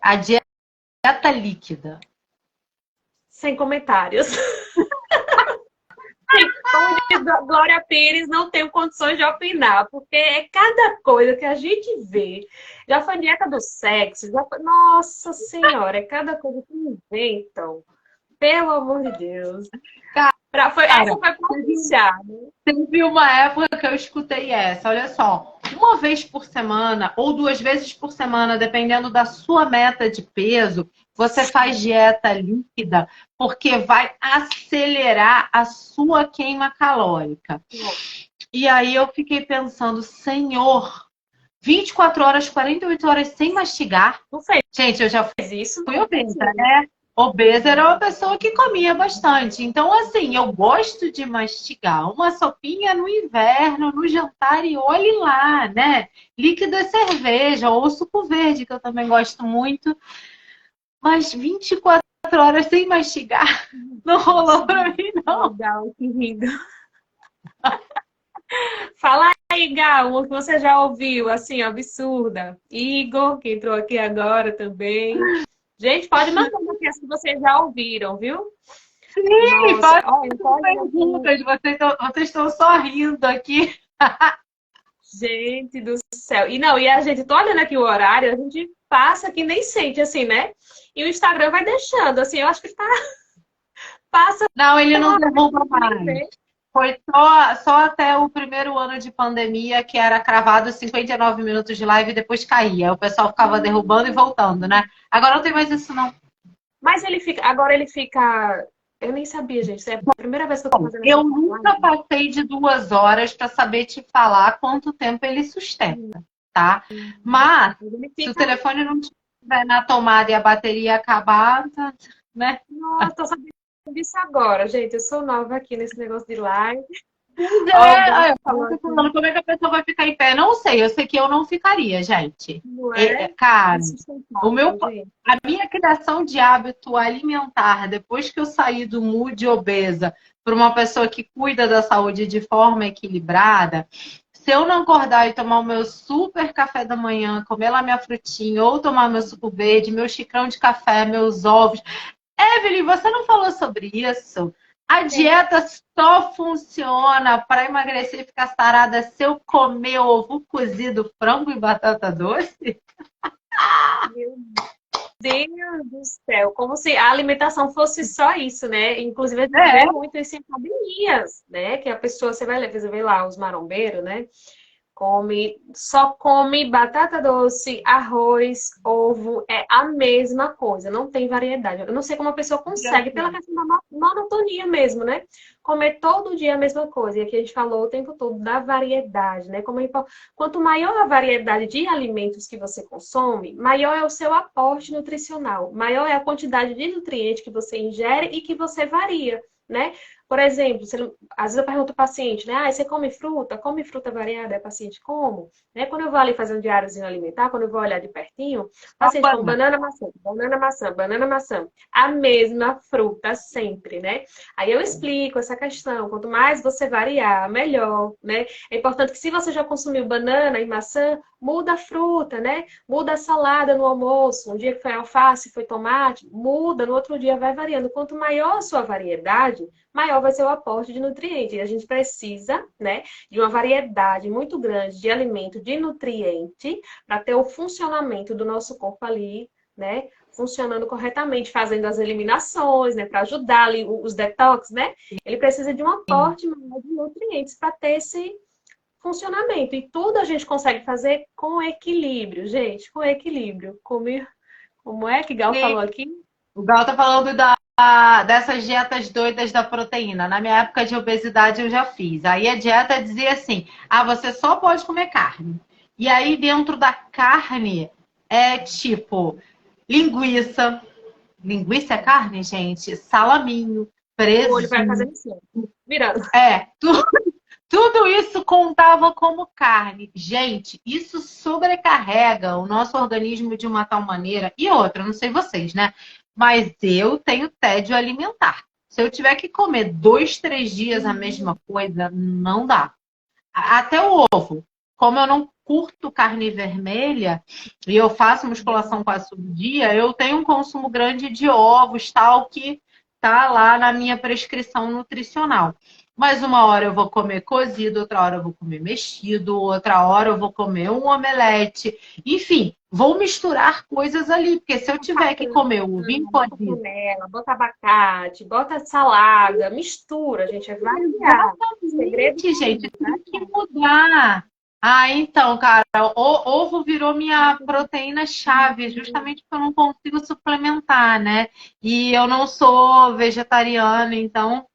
A dieta líquida. Sem comentários. Como diz a Glória Pires, não tenho condições de opinar, porque é cada coisa que a gente vê. Já foi dieta do sexo, já foi... Nossa Senhora, é cada coisa que inventam. Pelo amor de Deus. Essa foi pra iniciar. Teve uma época que eu escutei essa, olha só, uma vez por semana ou duas vezes por semana, dependendo da sua meta de peso, você faz dieta líquida, porque vai acelerar a sua queima calórica. E aí eu fiquei pensando, Senhor, 24 horas, 48 horas sem mastigar. Não fez Gente, eu já isso? fui obesa, né? Obesa era uma pessoa que comia bastante. Então, assim, eu gosto de mastigar uma sopinha no inverno, no jantar, e olhe lá, né? Líquido é cerveja ou suco verde, que eu também gosto muito. Mas 24 horas sem mastigar não rolou pra mim, não. Legal, que rindo. Fala aí, Gal, uma que você já ouviu, assim, absurda. Igor, que entrou aqui agora também. Gente, pode mandar aqui as que vocês já ouviram, viu? Sim, Nossa, perguntas, vocês estão só rindo aqui. gente do céu. E não, e a gente, tô olhando aqui o horário, a gente passa que nem sente, assim, né? E o Instagram vai deixando, assim, eu acho que tá, passa Não, ele não rápido, derruba nem mais. vê. Foi só até o primeiro ano de pandemia que era cravado 59 minutos de live e depois caía. O pessoal ficava derrubando e voltando, né? Agora não tem mais isso, não. Mas ele fica, agora ele fica. Eu nem sabia, gente. É a primeira vez que eu tô fazendo essa Eu nunca live. passei de 2 horas para saber te falar quanto tempo ele sustenta, tá? Mas Mas ele se o fica. telefone não estiver na tomada e a bateria acabar, tá, né? Nossa, tô sabendo disso agora, gente. Eu sou nova aqui nesse negócio de live. Ó, o É, Galo eu falou tava aqui, falando, como é que a pessoa vai ficar em pé? Não sei, eu sei que eu não ficaria, gente. não é Cara, o meu, insustentável, gente. a minha criação de hábito alimentar, depois que eu saí do mood obesa para uma pessoa que cuida da saúde de forma equilibrada, se eu não acordar e tomar o meu super café da manhã, comer lá minha frutinha, ou tomar meu suco verde, meu xicrão de café, meus ovos. Evelyn, você não falou sobre isso? A dieta só funciona para emagrecer e ficar sarada se eu comer ovo cozido, frango e batata doce? Meu Deus do céu, como se a alimentação fosse só isso, né? Inclusive, a gente É, vê muito isso em academias, né? Que a pessoa, você vê lá os marombeiros, né? Só come batata doce, arroz, ovo, é a mesma coisa, não tem variedade. Eu não sei como a pessoa consegue, pela questão da monotonia mesmo, né? Comer todo dia a mesma coisa. E aqui a gente falou o tempo todo da variedade, né? Quanto maior a variedade de alimentos que você consome, maior é o seu aporte nutricional, maior é a quantidade de nutrientes que você ingere e que você varia, né? Por exemplo, às vezes eu pergunto ao paciente, né? Ah, você come fruta? Come fruta variada? É paciente, como? Né? Quando eu vou ali fazer um diáriozinho alimentar, quando eu vou olhar de pertinho, o paciente come banana, maçã, banana, maçã, banana, maçã. A mesma fruta sempre, né? Aí eu explico essa questão. Quanto mais você variar, melhor, né? É importante que se você já consumiu banana e maçã, muda a fruta, né? Muda a salada no almoço. Um dia que foi alface, foi tomate, muda, no outro dia vai variando. Quanto maior a sua variedade, maior vai ser o aporte de nutrientes. E a gente precisa, né, de uma variedade muito grande de alimento, de nutriente, para ter o funcionamento do nosso corpo ali, né, funcionando corretamente, fazendo as eliminações, né, para ajudar ali os detox, né? Ele precisa de um aporte maior de nutrientes para ter esse funcionamento. E tudo a gente consegue fazer com equilíbrio, gente, com equilíbrio. Como é que Gal falou aqui? o Gal tá falando dessas dietas doidas da proteína. Na minha época de obesidade eu já fiz. Aí a dieta dizia assim: ah, você só pode comer carne. E aí dentro da carne é tipo linguiça. Linguiça é carne, gente? Salaminho, O olho vai presunto. fazendo assim, virando. É, tudo isso contava como carne. Gente, isso sobrecarrega o nosso organismo de uma tal maneira. E outra, não sei vocês, né? Mas eu tenho tédio alimentar. Se eu tiver que comer 2, 3 dias a mesma coisa, não dá. Até o ovo. Como eu não curto carne vermelha e eu faço musculação quase todo dia, eu tenho um consumo grande de ovos, tal, que tá lá na minha prescrição nutricional. Mas uma hora eu vou comer cozido, outra hora eu vou comer mexido, outra hora eu vou comer um omelete. Enfim, vou misturar coisas ali, porque se eu tiver que comer o vinho Bota cozido. canela, bota abacate, bota salada, mistura, gente, é variar. O segredo Exatamente, é gente, isso, tem que variar. mudar. Ah, então, cara, o ovo virou minha proteína-chave, justamente porque eu não consigo suplementar, né? E eu não sou vegetariana, então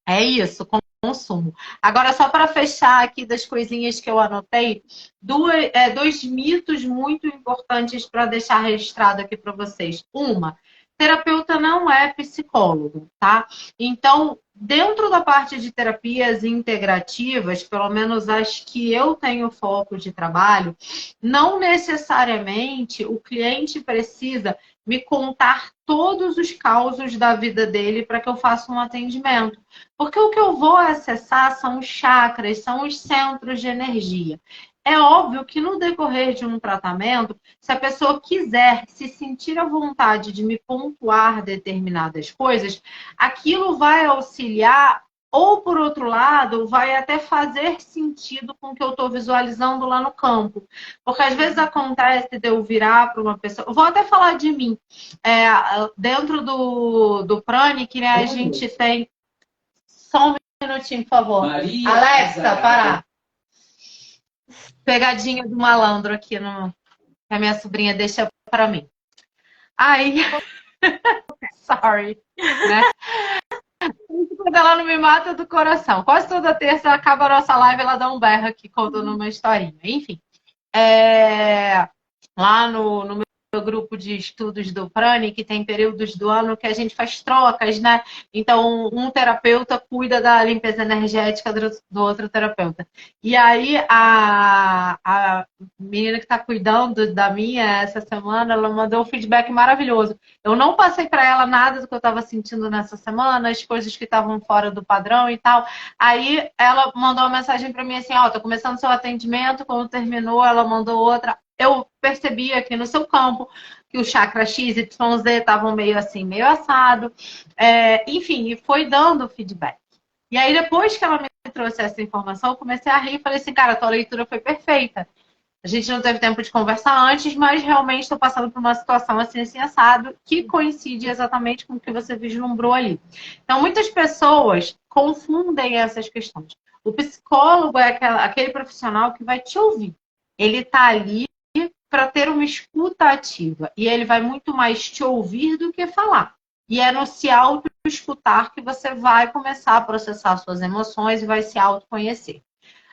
é isso, consumo. Agora, só para fechar aqui das coisinhas que eu anotei, dois mitos muito importantes para deixar registrado aqui para vocês. Uma, terapeuta não é psicólogo, tá? Então, dentro da parte de terapias integrativas, pelo menos as que eu tenho foco de trabalho, não necessariamente o cliente precisa me contar todos os causos da vida dele para que eu faça um atendimento. Porque o que eu vou acessar são os chakras, são os centros de energia. É óbvio que no decorrer de um tratamento, se a pessoa quiser se sentir à vontade de me pontuar determinadas coisas, aquilo vai auxiliar ou, por outro lado, vai até fazer sentido com o que eu estou visualizando lá no campo. Porque às vezes acontece de eu virar para uma pessoa. Eu vou até falar de mim. Dentro do Pranic, né, a gente tem. Só um minutinho, por favor. Maria, Alexa, parar. Pegadinha do malandro aqui no. Que a minha sobrinha deixa para mim. Aí. Sorry. Né? Quando ela não me mata do coração. Quase toda terça acaba a nossa live, ela dá um berro aqui contando uma historinha. Enfim. Lá no meu grupo de estudos do Prani, que tem períodos do ano que a gente faz trocas, né? Então, um terapeuta cuida da limpeza energética do outro terapeuta. E aí, a menina que está cuidando da minha essa semana, ela mandou um feedback maravilhoso. Eu não passei para ela nada do que eu estava sentindo nessa semana, as coisas que estavam fora do padrão e tal. Aí, ela mandou uma mensagem para mim assim, ó, tô começando seu atendimento, quando terminou, ela mandou outra. Eu percebi aqui no seu campo que o chakra X e Y, Z estavam meio assim, meio assado. Enfim, e foi dando feedback. E aí, depois que ela me trouxe essa informação, eu comecei a rir e falei assim, cara, a tua leitura foi perfeita. A gente não teve tempo de conversar antes, mas realmente estou passando por uma situação assim, assim, assado, que coincide exatamente com o que você vislumbrou ali. Então, muitas pessoas confundem essas questões. O psicólogo é aquele profissional que vai te ouvir. Ele está ali para ter uma escuta ativa. E ele vai muito mais te ouvir do que falar. E é no se auto-escutar que você vai começar a processar suas emoções e vai se autoconhecer.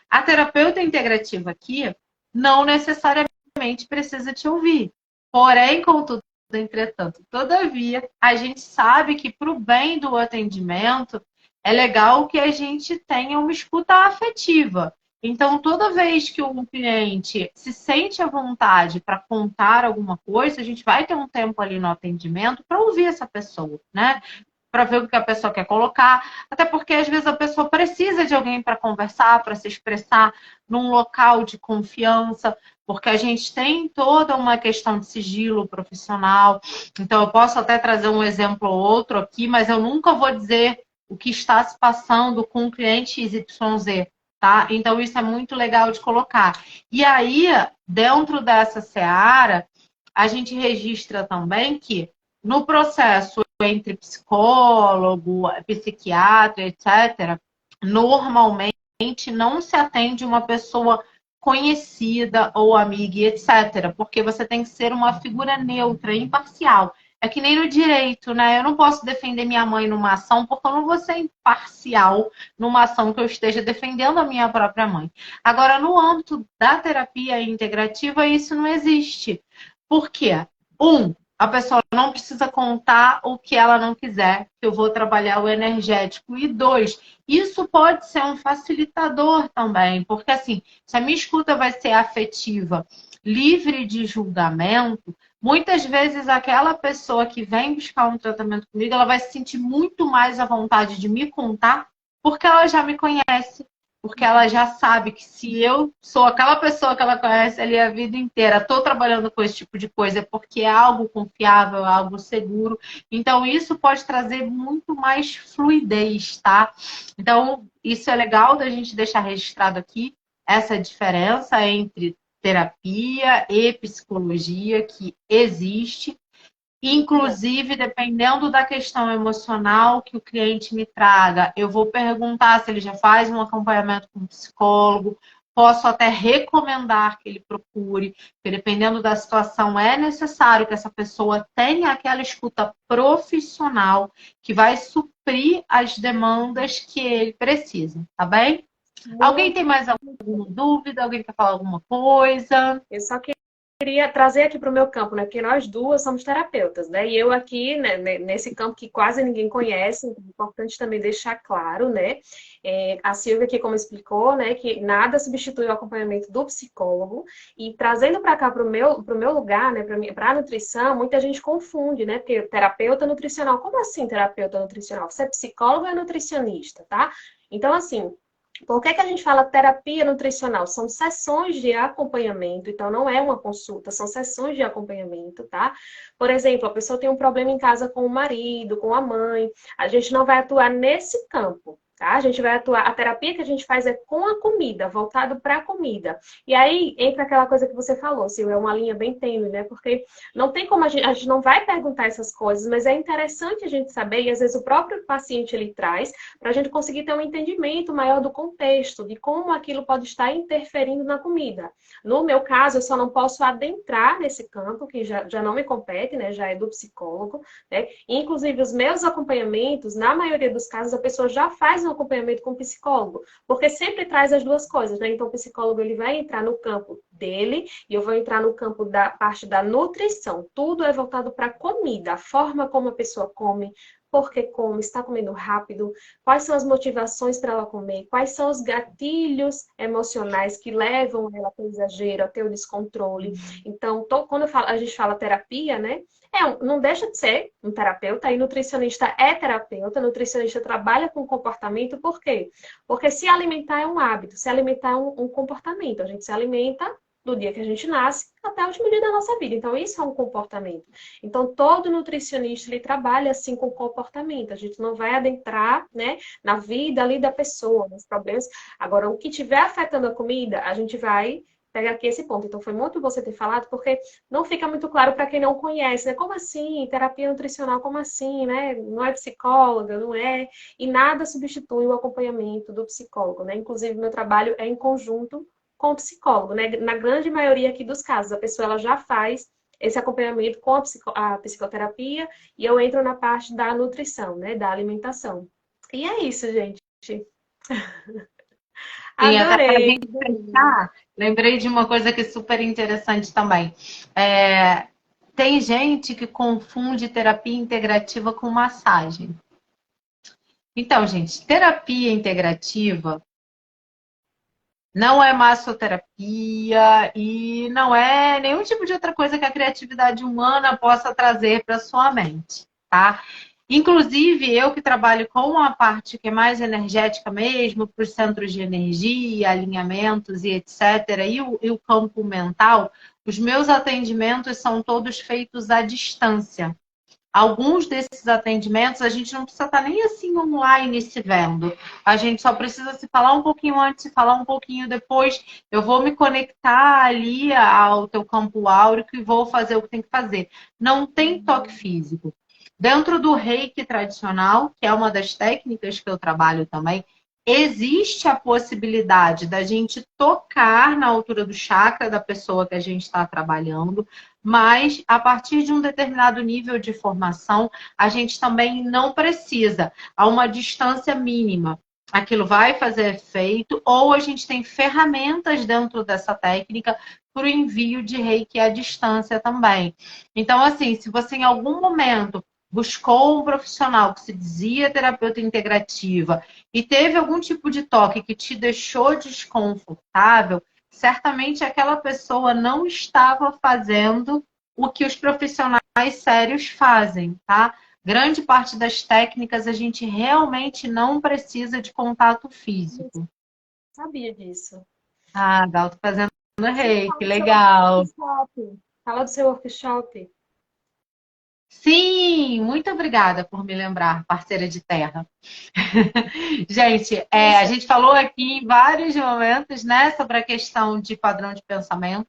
A terapeuta integrativa aqui não necessariamente precisa te ouvir. Porém, contudo, entretanto, todavia, a gente sabe que para o bem do atendimento é legal que a gente tenha uma escuta afetiva. Então, toda vez que um cliente se sente à vontade para contar alguma coisa, a gente vai ter um tempo ali no atendimento para ouvir essa pessoa, né? Para ver o que a pessoa quer colocar. Até porque, às vezes, a pessoa precisa de alguém para conversar, para se expressar num local de confiança, porque a gente tem toda uma questão de sigilo profissional. Então, eu posso até trazer um exemplo ou outro aqui, mas eu nunca vou dizer o que está se passando com o cliente XYZ. Tá? Então, isso é muito legal de colocar. E aí, dentro dessa seara, a gente registra também que no processo entre psicólogo, psiquiatra, etc., normalmente não se atende uma pessoa conhecida ou amiga, etc., porque você tem que ser uma figura neutra, imparcial. É que nem no direito, né? Eu não posso defender minha mãe numa ação porque eu não vou ser imparcial numa ação que eu esteja defendendo a minha própria mãe. Agora, no âmbito da terapia integrativa, isso não existe. Por quê? A pessoa não precisa contar o que ela não quiser, que eu vou trabalhar o energético. E 2, isso pode ser um facilitador também, porque assim, se a minha escuta vai ser afetiva, livre de julgamento, muitas vezes aquela pessoa que vem buscar um tratamento comigo, ela vai se sentir muito mais à vontade de me contar, porque ela já me conhece, porque ela já sabe que se eu sou aquela pessoa que ela conhece ali a vida inteira, estou trabalhando com esse tipo de coisa, é porque é algo confiável, é algo seguro. Então, isso pode trazer muito mais fluidez, tá? Então, isso é legal da gente deixar registrado aqui, essa diferença entre terapia e psicologia que existe. Inclusive, dependendo da questão emocional que o cliente me traga, eu vou perguntar se ele já faz um acompanhamento com um psicólogo, posso até recomendar que ele procure, porque dependendo da situação, é necessário que essa pessoa tenha aquela escuta profissional que vai suprir as demandas que ele precisa, tá bem? Alguém tem mais alguma dúvida? Alguém quer falar alguma coisa? Eu só queria trazer aqui para o meu campo, né? Porque nós duas somos terapeutas, né? E eu aqui, né, nesse campo que quase ninguém conhece, então é importante também deixar claro, né? A Silvia aqui, como explicou, né? Que nada substitui o acompanhamento do psicólogo. E trazendo para cá, para o meu lugar, né? Para a nutrição, muita gente confunde, né? Porque terapeuta nutricional, como assim terapeuta nutricional? Você é psicólogo ou é nutricionista, tá? Então, assim, por que a gente fala terapia nutricional? São sessões de acompanhamento, então não é uma consulta, são sessões de acompanhamento, tá? Por exemplo, a pessoa tem um problema em casa com o marido, com a mãe, a gente não vai atuar nesse campo, Tá? A gente vai atuar, a terapia que a gente faz é com a comida, voltado para a comida. E aí entra aquela coisa que você falou, Silvia, é uma linha bem tênue, né? Porque não tem como a gente não vai perguntar essas coisas, mas é interessante a gente saber, e às vezes o próprio paciente ele traz, para a gente conseguir ter um entendimento maior do contexto, de como aquilo pode estar interferindo na comida. No meu caso, eu só não posso adentrar nesse campo, que já não me compete, né? Já é do psicólogo, né? Inclusive, os meus acompanhamentos, na maioria dos casos, a pessoa já faz um acompanhamento com o psicólogo, porque sempre traz as duas coisas, né? Então, o psicólogo ele vai entrar no campo dele e eu vou entrar no campo da parte da nutrição. Tudo é voltado para a comida, a forma como a pessoa come, por que come, está comendo rápido, quais são as motivações para ela comer, quais são os gatilhos emocionais que levam ela para o exagero, até o descontrole. Então, quando a gente fala terapia, né? Não deixa de ser um terapeuta, e nutricionista é terapeuta, nutricionista trabalha com comportamento, por quê? Porque se alimentar é um hábito, se alimentar é um comportamento. A gente se alimenta do dia que a gente nasce até o último dia da nossa vida. Então, isso é um comportamento. Então, todo nutricionista, ele trabalha assim com comportamento. A gente não vai adentrar, né, na vida ali da pessoa, nos problemas. Agora, o que estiver afetando a comida, a gente vai pegar aqui esse ponto. Então, foi muito você ter falado, porque não fica muito claro para quem não conhece, né? Como assim? Terapia nutricional, como assim, né? Não é psicóloga, não é? E nada substitui o acompanhamento do psicólogo, né? Inclusive, meu trabalho é em conjunto com o psicólogo, né? Na grande maioria aqui dos casos, a pessoa ela já faz esse acompanhamento com a psicoterapia e eu entro na parte da nutrição, né? Da alimentação. E é isso, gente. Sim, até para a Adorei. gente fechar, lembrei de uma coisa que é super interessante também. É, tem gente que confunde terapia integrativa com massagem. Então, gente, terapia integrativa não é massoterapia e não é nenhum tipo de outra coisa que a criatividade humana possa trazer para sua mente, tá? Inclusive, eu que trabalho com a parte que é mais energética mesmo, para os centros de energia, alinhamentos e etc., e o campo mental, os meus atendimentos são todos feitos à distância. Alguns desses atendimentos a gente não precisa estar nem assim online se vendo. A gente só precisa se falar um pouquinho antes, se falar um pouquinho depois. Eu vou me conectar ali ao teu campo áurico e vou fazer o que tem que fazer. Não tem toque físico. Dentro do reiki tradicional, que é uma das técnicas que eu trabalho também, existe a possibilidade da gente tocar na altura do chakra da pessoa que a gente está trabalhando, mas a partir de um determinado nível de formação, a gente também não precisa, a uma distância mínima. Aquilo vai fazer efeito, ou a gente tem ferramentas dentro dessa técnica para o envio de reiki à distância também. Então, assim, se você em algum momento buscou um profissional que se dizia terapeuta integrativa e teve algum tipo de toque que te deixou desconfortável, certamente aquela pessoa não estava fazendo o que os profissionais sérios fazem, tá? Grande parte das técnicas a gente realmente não precisa de contato físico. Sabia disso. Ah, Gal, tô fazendo reiki, Fala do seu legal. workshop. Fala do seu workshop. Sim, muito obrigada por me lembrar, parceira de terra. Gente, a Isso. gente falou aqui em vários momentos, né, sobre a questão de padrão de pensamento.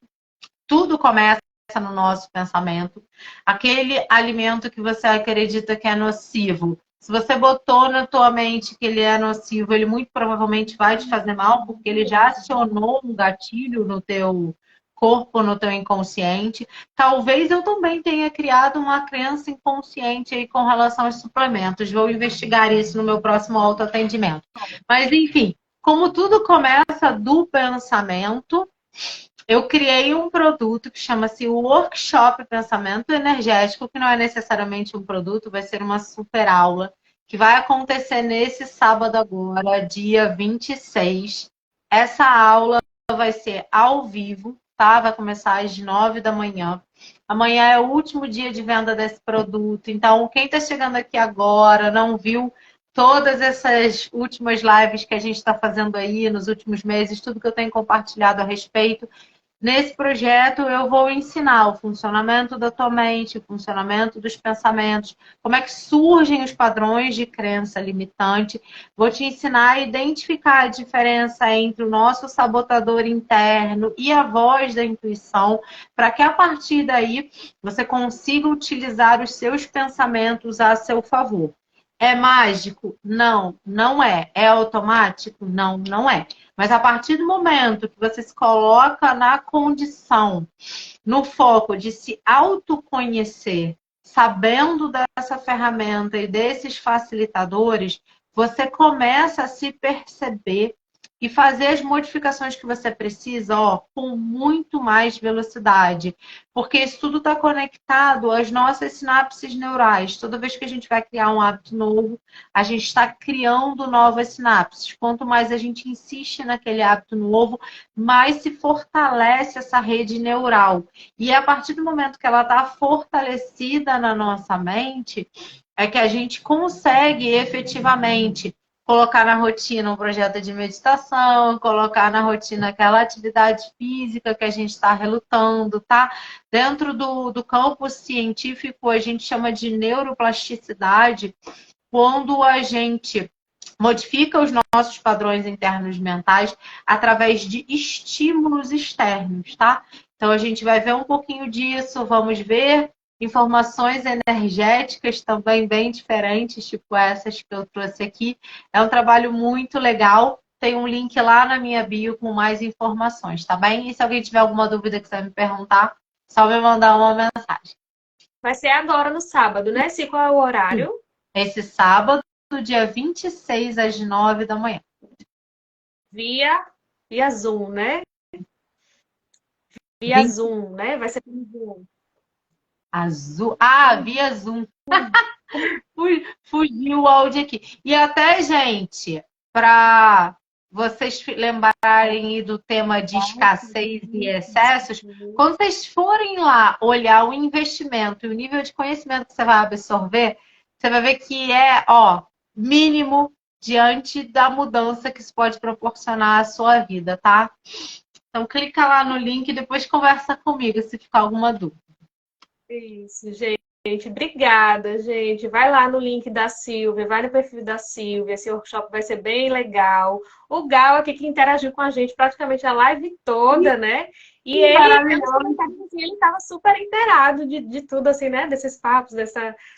Tudo começa no nosso pensamento. Aquele alimento que você acredita que é nocivo. Se você botou na tua mente que ele é nocivo, ele muito provavelmente vai te fazer mal, porque ele já acionou um gatilho no teu corpo, no teu inconsciente. Talvez eu também tenha criado uma crença inconsciente aí com relação aos suplementos. Vou investigar isso no meu próximo autoatendimento. Mas, enfim, como tudo começa do pensamento, eu criei um produto que chama-se Workshop Pensamento Energético, que não é necessariamente um produto, vai ser uma super aula, que vai acontecer nesse sábado agora, dia 26. Essa aula vai ser ao vivo, tá? Vai começar às 9 da manhã. Amanhã é o último dia de venda desse produto. Então, quem está chegando aqui agora, não viu todas essas últimas lives que a gente está fazendo aí nos últimos meses, tudo que eu tenho compartilhado a respeito, Nesse projeto, eu vou ensinar o funcionamento da tua mente, o funcionamento dos pensamentos, como é que surgem os padrões de crença limitante. Vou te ensinar a identificar a diferença entre o nosso sabotador interno e a voz da intuição, para que a partir daí você consiga utilizar os seus pensamentos a seu favor. É mágico? Não, não é. É automático? Não, não é. Mas a partir do momento que você se coloca na condição, no foco de se autoconhecer, sabendo dessa ferramenta e desses facilitadores, você começa a se perceber e fazer as modificações que você precisa, ó, com muito mais velocidade. Porque isso tudo está conectado às nossas sinapses neurais. Toda vez que a gente vai criar um hábito novo, a gente está criando novas sinapses. Quanto mais a gente insiste naquele hábito novo, mais se fortalece essa rede neural. E a partir do momento que ela está fortalecida na nossa mente, é que a gente consegue efetivamente colocar na rotina um projeto de meditação, colocar na rotina aquela atividade física que a gente está relutando, tá? Dentro do campo científico, a gente chama de neuroplasticidade, quando a gente modifica os nossos padrões internos mentais através de estímulos externos, tá? Então, a gente vai ver um pouquinho disso, vamos ver informações energéticas também bem diferentes, tipo essas que eu trouxe aqui. É um trabalho muito legal. Tem um link lá na minha bio com mais informações, tá bem? E se alguém tiver alguma dúvida que você vai me perguntar, só me mandar uma mensagem. Vai ser agora no sábado, né? Se qual é o horário? Esse sábado, dia 26 às 9 da manhã. Via Zoom, né? Via Zoom, né? Vai ser pelo Zoom. Azul. Ah, via Zoom. Fugiu o áudio aqui. E até, gente, para vocês lembrarem do tema de escassez e excessos, quando vocês forem lá olhar o investimento e o nível de conhecimento que você vai absorver, você vai ver que é, ó, mínimo diante da mudança que isso pode proporcionar à sua vida, tá? Então, clica lá no link e depois conversa comigo se ficar alguma dúvida. Isso, gente. Obrigada, gente. Vai lá no link da Silvia, vai no perfil da Silvia. Esse workshop vai ser bem legal. O Gal aqui que interagiu com a gente praticamente a live toda, né? E ele estava super inteirado de tudo, assim, né? Desses papos,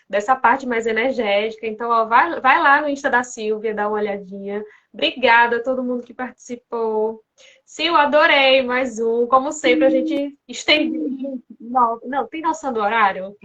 dessa parte mais energética. Então, ó, vai lá no Insta da Silvia, dá uma olhadinha. Obrigada a todo mundo que participou. Sil, adorei mais um. Como sempre, a gente estende. Não, tem noção do horário?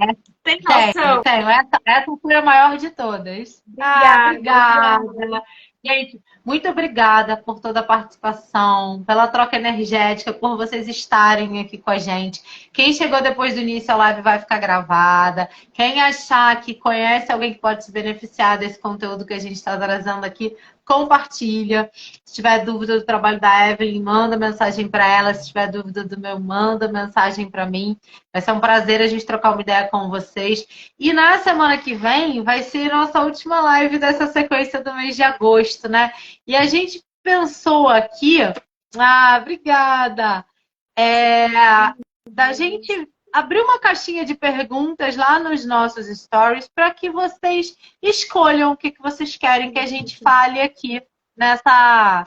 Tem noção? Tenho. Essa foi a maior de todas. Obrigada. Gente, muito obrigada por toda a participação, pela troca energética, por vocês estarem aqui com a gente. Quem chegou depois do início, a live vai ficar gravada. Quem achar que conhece alguém que pode se beneficiar desse conteúdo que a gente está trazendo aqui, compartilha. Se tiver dúvida do trabalho da Evelyn, manda mensagem para ela. Se tiver dúvida do meu, manda mensagem para mim. Vai ser um prazer a gente trocar uma ideia com vocês. E na semana que vem vai ser nossa última live dessa sequência do mês de agosto, né? E a gente pensou aqui, obrigada, da gente abrir uma caixinha de perguntas lá nos nossos stories para que vocês escolham o que vocês querem que a gente fale aqui nessa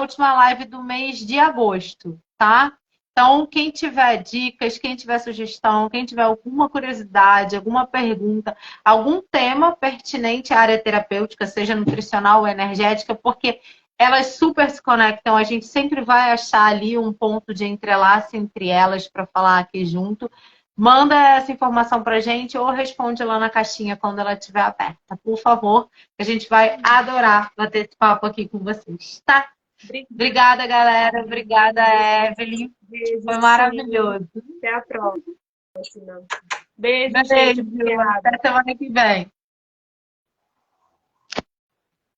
última live do mês de agosto, tá? Então, quem tiver dicas, quem tiver sugestão, quem tiver alguma curiosidade, alguma pergunta, algum tema pertinente à área terapêutica, seja nutricional ou energética, porque elas super se conectam, a gente sempre vai achar ali um ponto de entrelace entre elas para falar aqui junto. Manda essa informação para a gente ou responde lá na caixinha quando ela estiver aberta, por favor. A gente vai adorar bater esse papo aqui com vocês, tá? Obrigada, galera. Obrigada, Evelyn. Beijo, foi maravilhoso. Até a próxima. Beijo, gente. Até semana que vem.